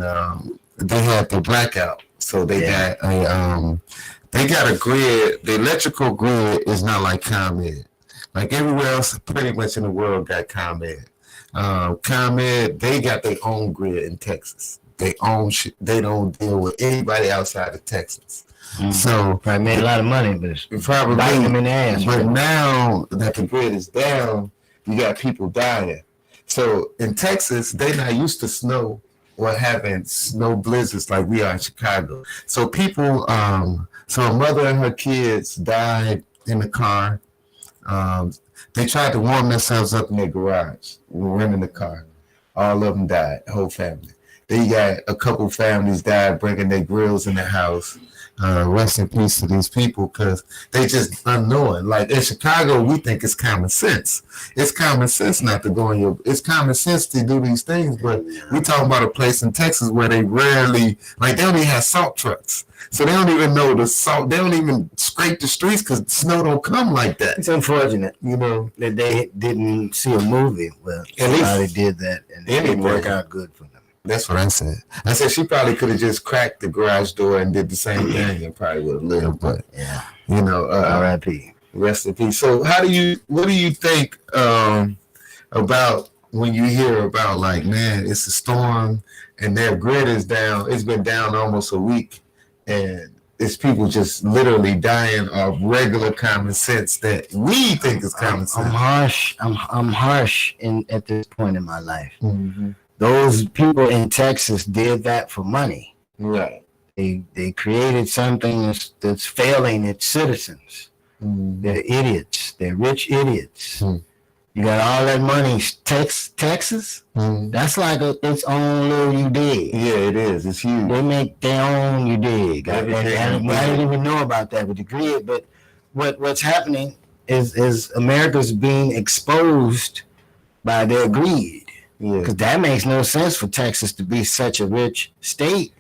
they had the blackout. So they got a grid. The electrical grid is not like ComEd. Like everywhere else, pretty much in the world got ComEd. ComEd, they got their own grid in Texas. They own shit. They don't deal with anybody outside of Texas. Mm-hmm. So probably made a lot of money, but it's probably biting them in the ass. But now that the grid is down, you got people dying. So in Texas, they're not used to snow or having snow blizzards like we are in Chicago. So people, so a mother and her kids died in the car. They tried to warm themselves up in their garage, renting the car. All of them died, the whole family. Then you got a couple families died bringing their grills in the house. Rest in peace to these people because they just unknowing. Like in Chicago, we think it's common sense. It's common sense not to go in your. It's common sense to do these things, but we talking about a place in Texas where they rarely, like they don't even have salt trucks, so they don't even know the salt. They don't even scrape the streets because snow don't come like that. It's unfortunate, that they didn't see a movie where somebody did that and it didn't work out good for them. That's what I said. I said she probably could have just cracked the garage door and did the same thing and probably would have lived. But R.I.P. Rest in peace. So what do you think about when you hear about like, man, it's a storm and their grid is down. It's been down almost a week and it's people just literally dying of regular common sense that we think is common sense. I'm harsh at this point in my life. Mm-hmm. Those people in Texas did that for money. Right. They created something that's failing its citizens. Mm-hmm. They're idiots. They're rich idiots. Mm-hmm. You got all that money. Texas? Mm-hmm. That's like its own little you dig. Yeah, it is. It's huge. They make their own you dig. I didn't even know about that with the grid. But what's happening is America's being exposed by their greed. Because that makes no sense for Texas to be such a rich state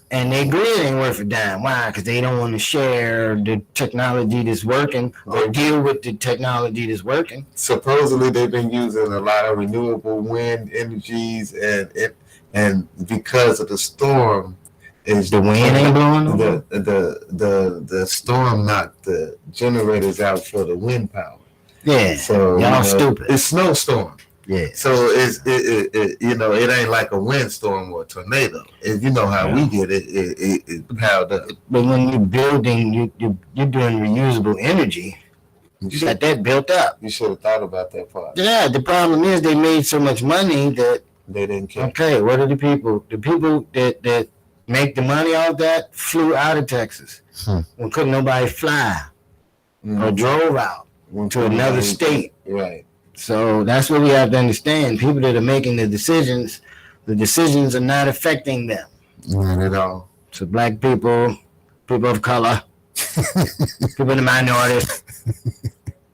and their grid ain't worth a dime. Why? Because they don't want to share the technology that's working or deal with the technology that's working. Supposedly they've been using a lot of renewable wind energies and because of the storm, is the wind ain't blowing the storm knocked the generators out for the wind power. Yeah. So y'all stupid. It's snowstorm. Yeah. So it ain't like a windstorm or a tornado. You know how we get it piled up. But when you're building, you're doing reusable energy. You got that built up. You should have thought about that part. Yeah. The problem is they made so much money that they didn't care. Okay. What are the people? The people that make the money off that flew out of Texas. When couldn't nobody fly or drove out to another state. Right. So that's what we have to understand. People that are making the decisions are not affecting them. Not at all. So black people of color, people in the minority.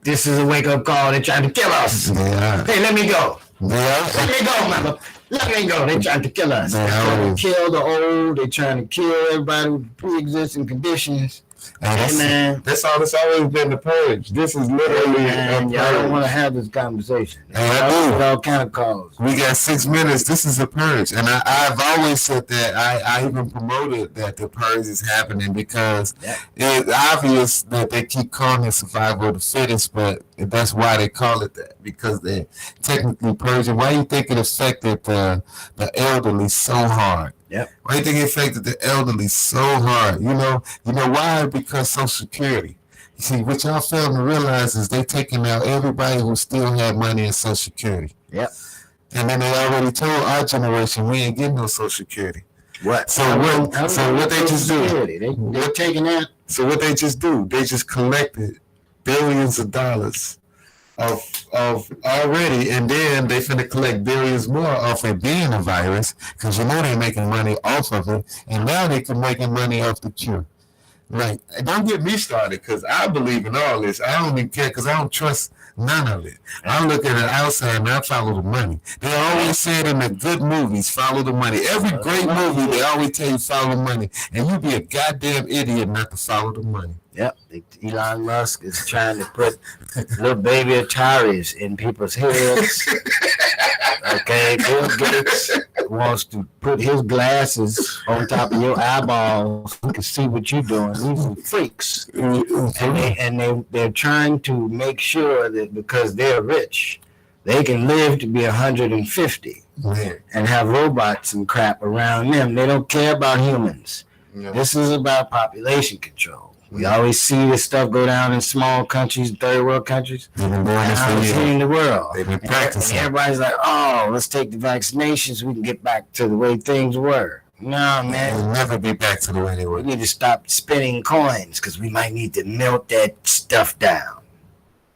This is a wake-up call. They're trying to kill us. Hey, let me go. Let me go, mother. Let me go. They're trying to kill us. They're trying to kill the old. They're trying to kill everybody with pre-existing conditions. That's all. It's always been the purge. This is literally a purge. Y'all don't want to have this conversation. All kind of calls. We got 6 minutes. This is a purge, and I've always said that. I even promoted that the purge is happening because it's obvious that they keep calling it survival of the fittest, but that's why they call it that, because they're technically purging. Why do you think it affected the elderly so hard? Yep. Why do you think it affected the elderly so hard? You know why? Because Social Security. You see, what y'all fail to realize is they taking out everybody who still had money in Social Security. Yep. And then they already told our generation we ain't getting no Social Security. What? So what they just do? They're taking that. So what they just do? They just collected billions of dollars of already, and then they finna collect billions more off it being a virus, because they're making money off of it, and now they can making money off the cure. Right? Don't get me started, because I believe in all this. I don't even care, because I don't trust none of it. I look at it outside and I follow the money. They always said in the good movies, follow the money. Every great movie, they always tell you follow the money, and you be a goddamn idiot not to follow the money. Yep, Elon Musk is trying to put little baby Ataris in people's heads. Okay, Bill Gates wants to put his glasses on top of your eyeballs so he can see what you're doing. These are freaks. And they're trying to make sure that because they're rich, they can live to be 150 and have robots and crap around them. They don't care about humans. This is about population control. We always see this stuff go down in small countries, third world countries. They've been doing this for years. In the world. They've been practicing. And everybody's like, oh, let's take the vaccinations. We can get back to the way things were. No, man. They'll never be back to the way they were. We need to stop spinning coins because we might need to melt that stuff down.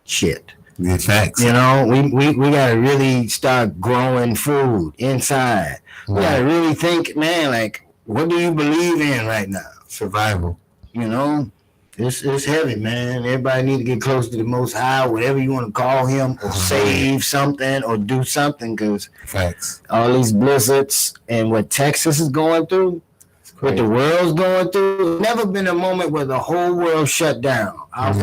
Shit. Yeah, facts. You know, we got to really start growing food inside. We got to really think, man, like, what do you believe in right now? Survival. You know? It's heavy, man. Everybody need to get close to the Most High, whatever you want to call him, or save something, or do something, because all these blizzards and what Texas is going through, what the world's going through, never been a moment where the whole world shut down. I'll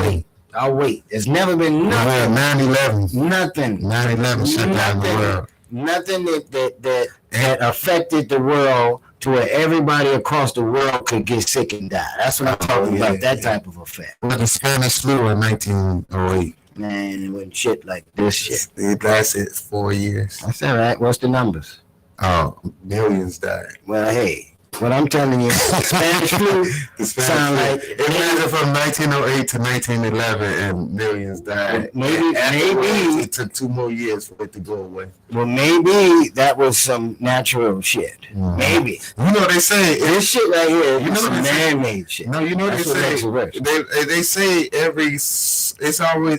wait. There's never been nothing. 9/11. Nothing. 9/11 shut down the world. Nothing that had affected the world to where everybody across the world could get sick and die. That's what I'm talking about, that type of effect. Well, the Spanish flu in 1908. Man, it wasn't shit like this shit. It lasted 4 years. That's all right. What's the numbers? Oh, millions died. Well, hey, what I'm telling you, Spanish flu sound like it lasted from 1908 to 1911, and millions died. Maybe it took 2 more years for it to go away. Well, maybe that was some natural shit. Maybe. You know they say this shit right here. You know some man-made shit. No, you know they say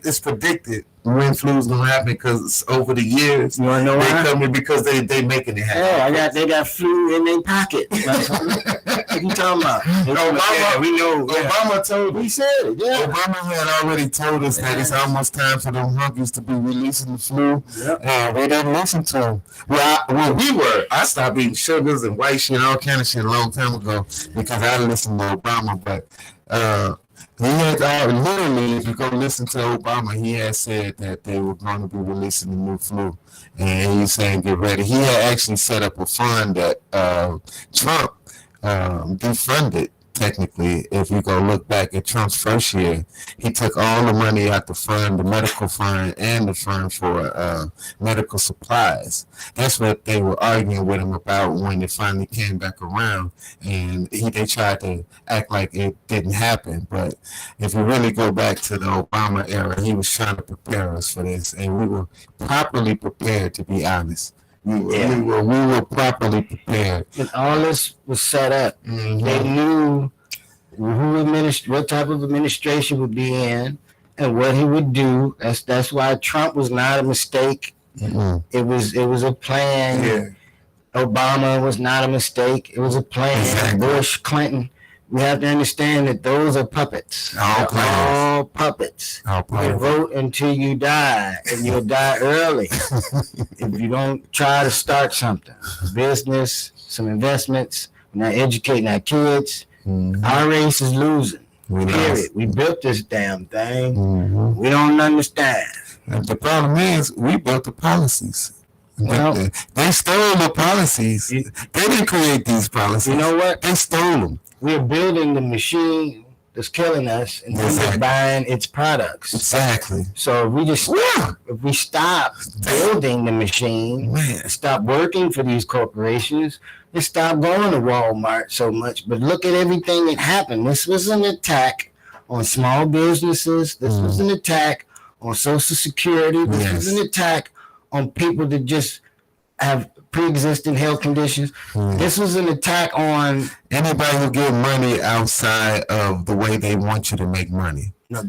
it's predicted when flu's gonna happen because over the years you wanna know they why? coming because they making it happen. Yeah, they got flu in their pocket. What you talking about? Obama, we know. Obama told us. He said it. Yeah. Obama had already told us that it's almost time for them monkeys to be releasing the flu. Yep. We didn't listen to him. Well, I stopped eating sugars and white shit, all kind of shit a long time ago because I listened to Obama. But he had literally, if you go listen to Obama, he had said that they were going to be releasing the new flu, and he's saying get ready. He had actually set up a fund that Trump defunded. Technically, if you go look back at Trump's first year, he took all the money out the fund, the medical fund, and the fund for medical supplies. That's what they were arguing with him about when it finally came back around, and they tried to act like it didn't happen. But if you really go back to the Obama era, he was trying to prepare us for this, and we were properly prepared, to be honest. We were properly prepared. And all this was set up. Mm-hmm. They knew what type of administration would be in and what he would do. That's why Trump was not a mistake. Mm-hmm. It was a plan. Yeah. Obama was not a mistake. It was a plan. Exactly. Bush, Clinton. We have to understand that those are puppets. All puppets. You vote until you die, and you'll die early if you don't try to start something. A business, some investments. We're not educating our kids. Mm-hmm. Our race is losing. Period. We built this damn thing. Mm-hmm. We don't understand. And the problem is, we built the policies. Well, they stole the policies. They didn't create these policies. You know what? They stole them. We're building the machine that's killing us, and we're just buying its products. Exactly. So if we stop building the machine, stop working for these corporations, and stop going to Walmart so much. But look at everything that happened. This was an attack on small businesses. This was an attack on Social Security. This was an attack on people that just have pre-existing health conditions. This was an attack on anybody who get money outside of the way they want you to make money. No,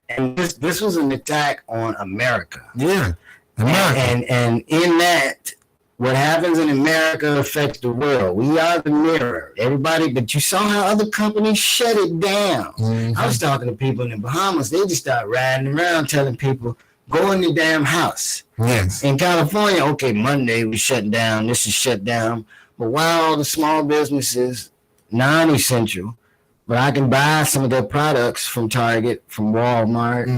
and this was an attack on America. Yeah, America. And in that, what happens in America affects the world. We are the mirror. Everybody, but you saw how other companies shut it down. Mm-hmm. I was talking to people in the Bahamas. They just started riding around telling people, go in the damn house. Yes. In California, okay, Monday we shut down. This is shut down. But why all the small businesses, non-essential, but I can buy some of their products from Target, from Walmart.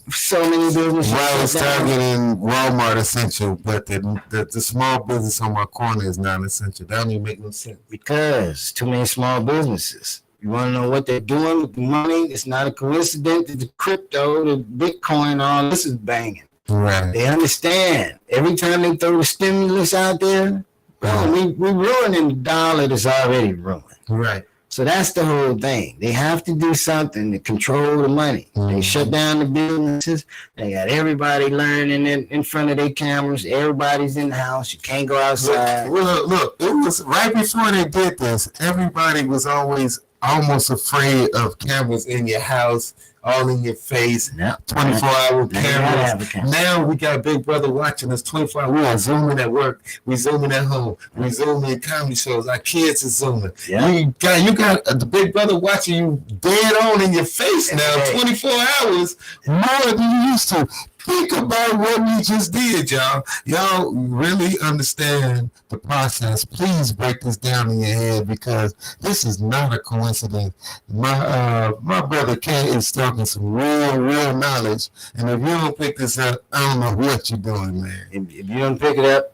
So many businesses. Well, it's Target and Walmart essential, but the small business on my corner is not essential. That don't even make no sense. Because too many small businesses. You want to know what they're doing with the money? It's not a coincidence that the crypto, the Bitcoin, all this is banging. Right. They understand. Every time they throw the stimulus out there, bro, we're ruining the dollar that's already ruined. Right. So that's the whole thing. They have to do something to control the money. They shut down the businesses. They got everybody learning in front of their cameras. Everybody's in the house. You can't go outside. Look, it was right before they did this. Everybody was always almost afraid of cameras in your house, all in your face, 24-hour cameras. Now we got Big Brother watching us 24 hours. We are zooming at work. We zooming at home. We zooming in comedy shows. Our kids are zooming. Yeah. You got the Big Brother watching you dead on in your face now, 24 hours, more than you used to. Think about what we just did, y'all. Y'all really understand the process. Please break this down in your head, because this is not a coincidence. My brother KANE is talking some real knowledge, and if you don't pick this up, I don't know what you're doing, man. If you don't pick it up,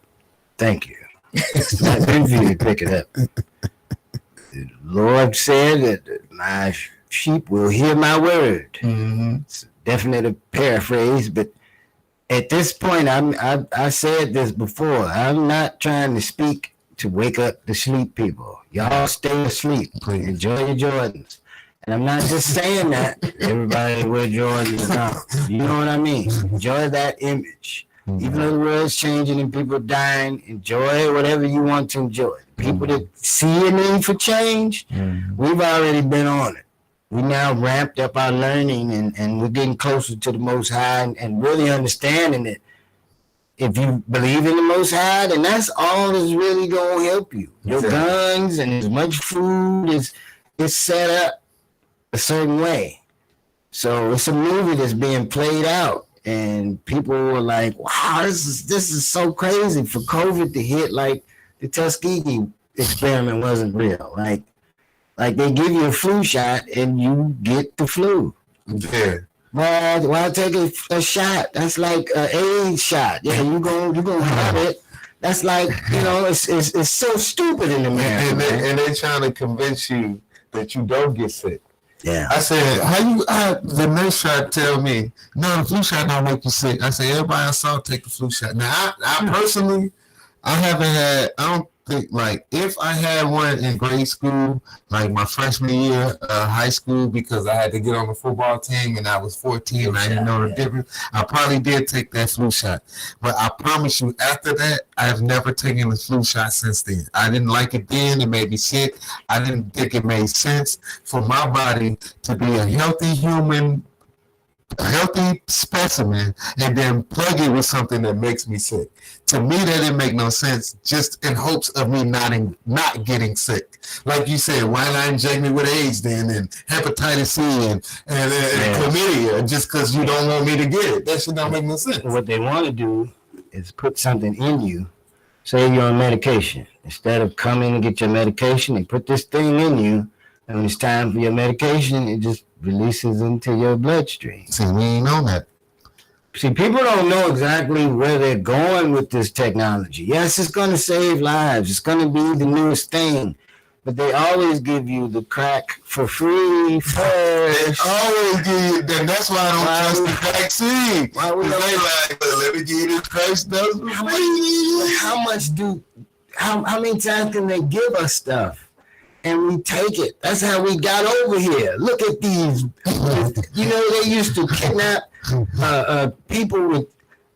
thank you. It's not good for you to pick it up. The Lord said that my sheep will hear my word. It's definitely a paraphrase, but at this point, I said this before. I'm not trying to speak to wake up the sleep people. Y'all stay asleep. Please. Enjoy your Jordans. And I'm not just saying that everybody wear Jordans now. You know what I mean? Enjoy that image. Even though the world's changing and people are dying, enjoy whatever you want to enjoy. People that see a need for change, we've already been on it. We now ramped up our learning, and we're getting closer to the Most High, and really understanding that if you believe in the Most High, then that's all that's really going to help you. Your guns and as much food is set up a certain way. So it's a movie that's being played out, and people were like, wow, this is so crazy for COVID to hit. Like the Tuskegee experiment wasn't real. Like they give you a flu shot and you get the flu. Yeah. Why take a shot? That's like an AIDS shot. Yeah, you gonna have it. That's like, it's so stupid in America. And they're trying to convince you that you don't get sick. Yeah. I said, the nurse tried to tell me, no, the flu shot don't make you sick. I said, everybody I saw take the flu shot. Now, I personally, I don't think, like, if I had one in grade school, like my freshman year high school, because I had to get on the football team and I was 14 and I didn't know the difference, I probably did take that flu shot. But I promise you, after that, I've never taken the flu shot since then. I didn't like it then. It made me sick. I didn't think it made sense for my body to be a healthy human, a healthy specimen, and then plug it with something that makes me sick. To me, that didn't make no sense, just in hopes of me not getting sick. Like you said, why not inject me with AIDS then, and hepatitis C and chlamydia, just because you don't want me to get it? That should not make no sense. What they want to do is put something in you. Say you're on medication. Instead of coming and get your medication, they put this thing in you, and when it's time for your medication, it just releases into your bloodstream. See, we ain't know that. See, people don't know exactly where they're going with this technology. Yes, it's going to save lives. It's going to be the newest thing. But they always give you the crack for free first. They always give you that. That's why I don't trust the vaccine. Why would they like, let me give you this crack stuff for free? How many times can they give us stuff? And we take it. That's how we got over here. Look at these. They used to kidnap people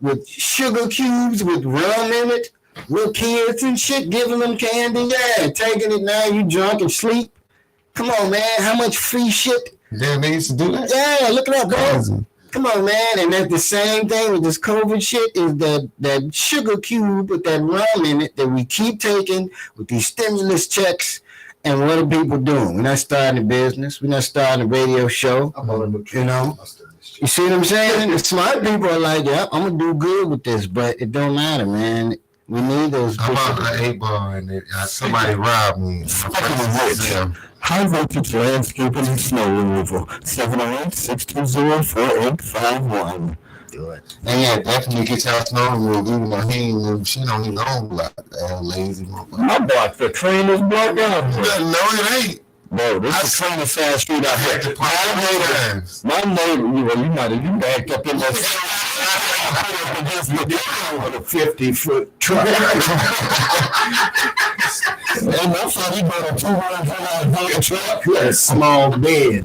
with sugar cubes with rum in it, little kids and shit, giving them candy. Yeah, taking it now. You drunk and sleep. Come on, man. How much free shit? Damn, they used to do that. Yeah, look it up, bro. Come on, man. And that's the same thing with this COVID shit, is that sugar cube with that rum in it that we keep taking with these stimulus checks. And what are people doing? We're not starting a business. We're not starting a radio show. You see what I'm saying? The smart people are like, yep, I'm going to do good with this, but it don't matter, man. We need those. I'm on an 8 ball and somebody robbed me. High voltage landscaping and snow removal. 708-620-4851. Do it. And yeah, definitely get y'all snow removed. Even though he don't even own block. Lazy motherfucker. My block, the cleanest block out No, here. it ain't. Bro, this is the cleanest fast street out here. My neighbor, you might have backed up in that with a 50-foot truck. And I thought he bought a $200 truck. He had a small bed.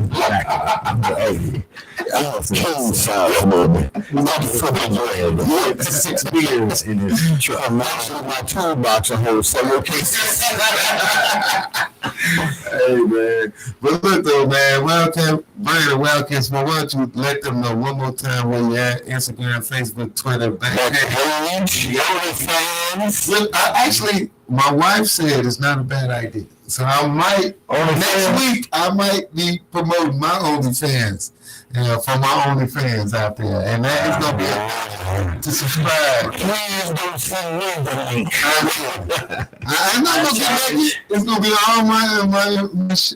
King size, baby. Not fucking bread. 6 beers in his truck. I'm actually my toolbox a whole several cases. Hey, man. But look, though, man, Brandon Wildcats, why don't you let them know one more time where you're at? Instagram, Facebook, Twitter, actually, my wife said it's not a bad idea. So I might, next week, I might be promoting my OnlyFans. For my OnlyFans out there. And that is going to be to subscribe. Please don't send me the link. I'm not going to get naked. It's going to be all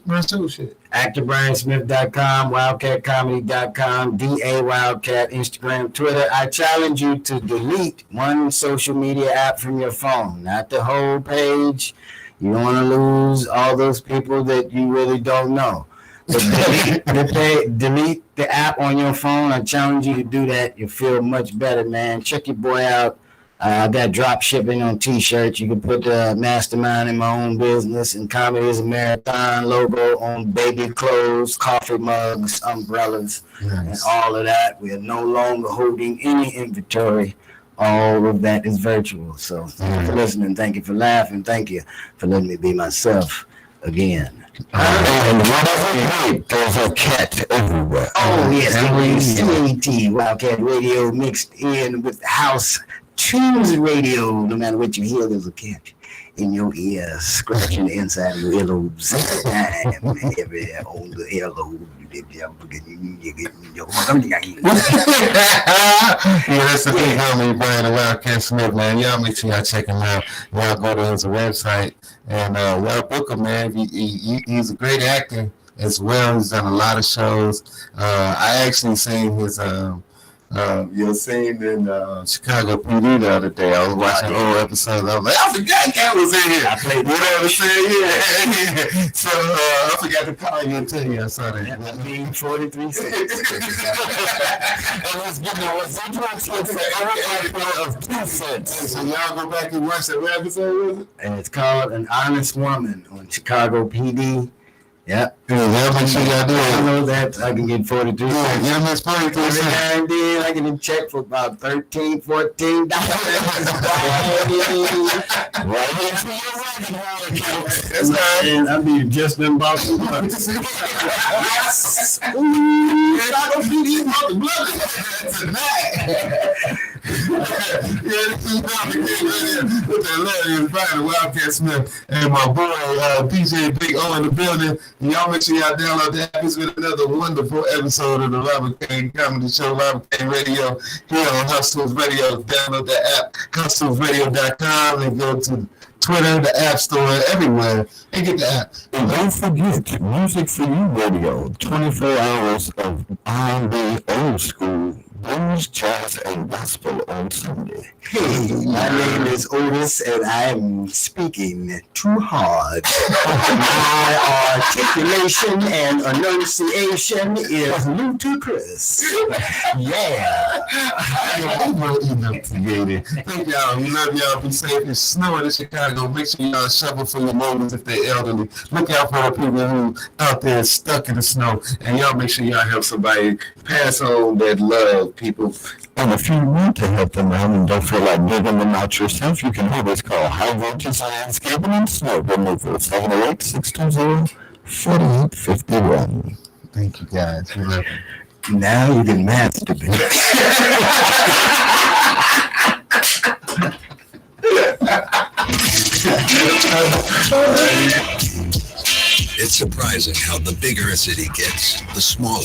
my show shit. ActorBrianSmith.com, WildcatComedy.com, DA Wildcat, Instagram, Twitter. I challenge you to delete one social media app from your phone, not the whole page. You don't want to lose all those people that you really don't know. Delete the app on your phone. I challenge you to do that. You'll feel much better, man. Check your boy out. I got drop shipping on t-shirts. You can put the Mastermind in my own business and Comedy is a Marathon logo on baby clothes, coffee mugs, umbrellas, and all of that. We are no longer holding any inventory. All of that is virtual. So thank you for listening. Thank you for laughing. Thank you for letting me be myself again. And whatever you need, there's a cat everywhere. Oh, yes, CAT, Wildcat Radio, mixed in with House Tunes Radio. No matter what you hear, there's a cat in your ear, scratching the inside of your earlobes. Every on the earlobe. Yeah, that's the thing, homie, Brian the Wildcat Smith, man. Y'all make sure y'all check him out. Y'all go to his website and y'all book him, man. He's a great actor as well. He's done a lot of shows. I actually seen his your scene in Chicago PD the other day. I was watching old episodes. I was like, I forgot Cat was in here. I played whatever saying yeah. So I forgot to call you and tell you I saw that. That being 43 cents. So y'all go back and watch that episode with it? And it's called An Honest Woman on Chicago PD. Yep. Y'all make sure y'all do it. I know that I can get 42 cents. Yeah, miss 43 Every cents. now and then I get a check for about $13, $14. That's right. And I be just in about 2 months. Chicago PD about the blood tonight. Yeah, this is about to get ready with that letter Brian Wildcat Smith and my boy DJ Big O in the building. And y'all make sure y'all download the app. It's been another wonderful episode of the Robert Kane Comedy Show, Robert Kane Radio, here on Hustles Radio. Download the app, hustlesradio.com, and go to Twitter, the App Store, everywhere, and get the app. And don't forget, Music for You Radio, 24 hours of R&B old school, blues, jazz, and gospel on Sunday. Hey, my name is Otis, and I'm speaking too hard. My articulation and enunciation is ludicrous. Yeah. Thank y'all. We love y'all. Be safe. It's snowing in Chicago. Make sure y'all shovel for your neighbors if they're elderly. Look out for the people who out there stuck in the snow. And y'all make sure y'all help somebody pass on that love, people. And if you want to help them out and don't feel like digging them out yourself, you can always call High Voltage Landscaping and Snow Removal, 708-620-4851. Thank you, guys. We love you. Now you can masturbate. It's surprising how the bigger a city gets, the smaller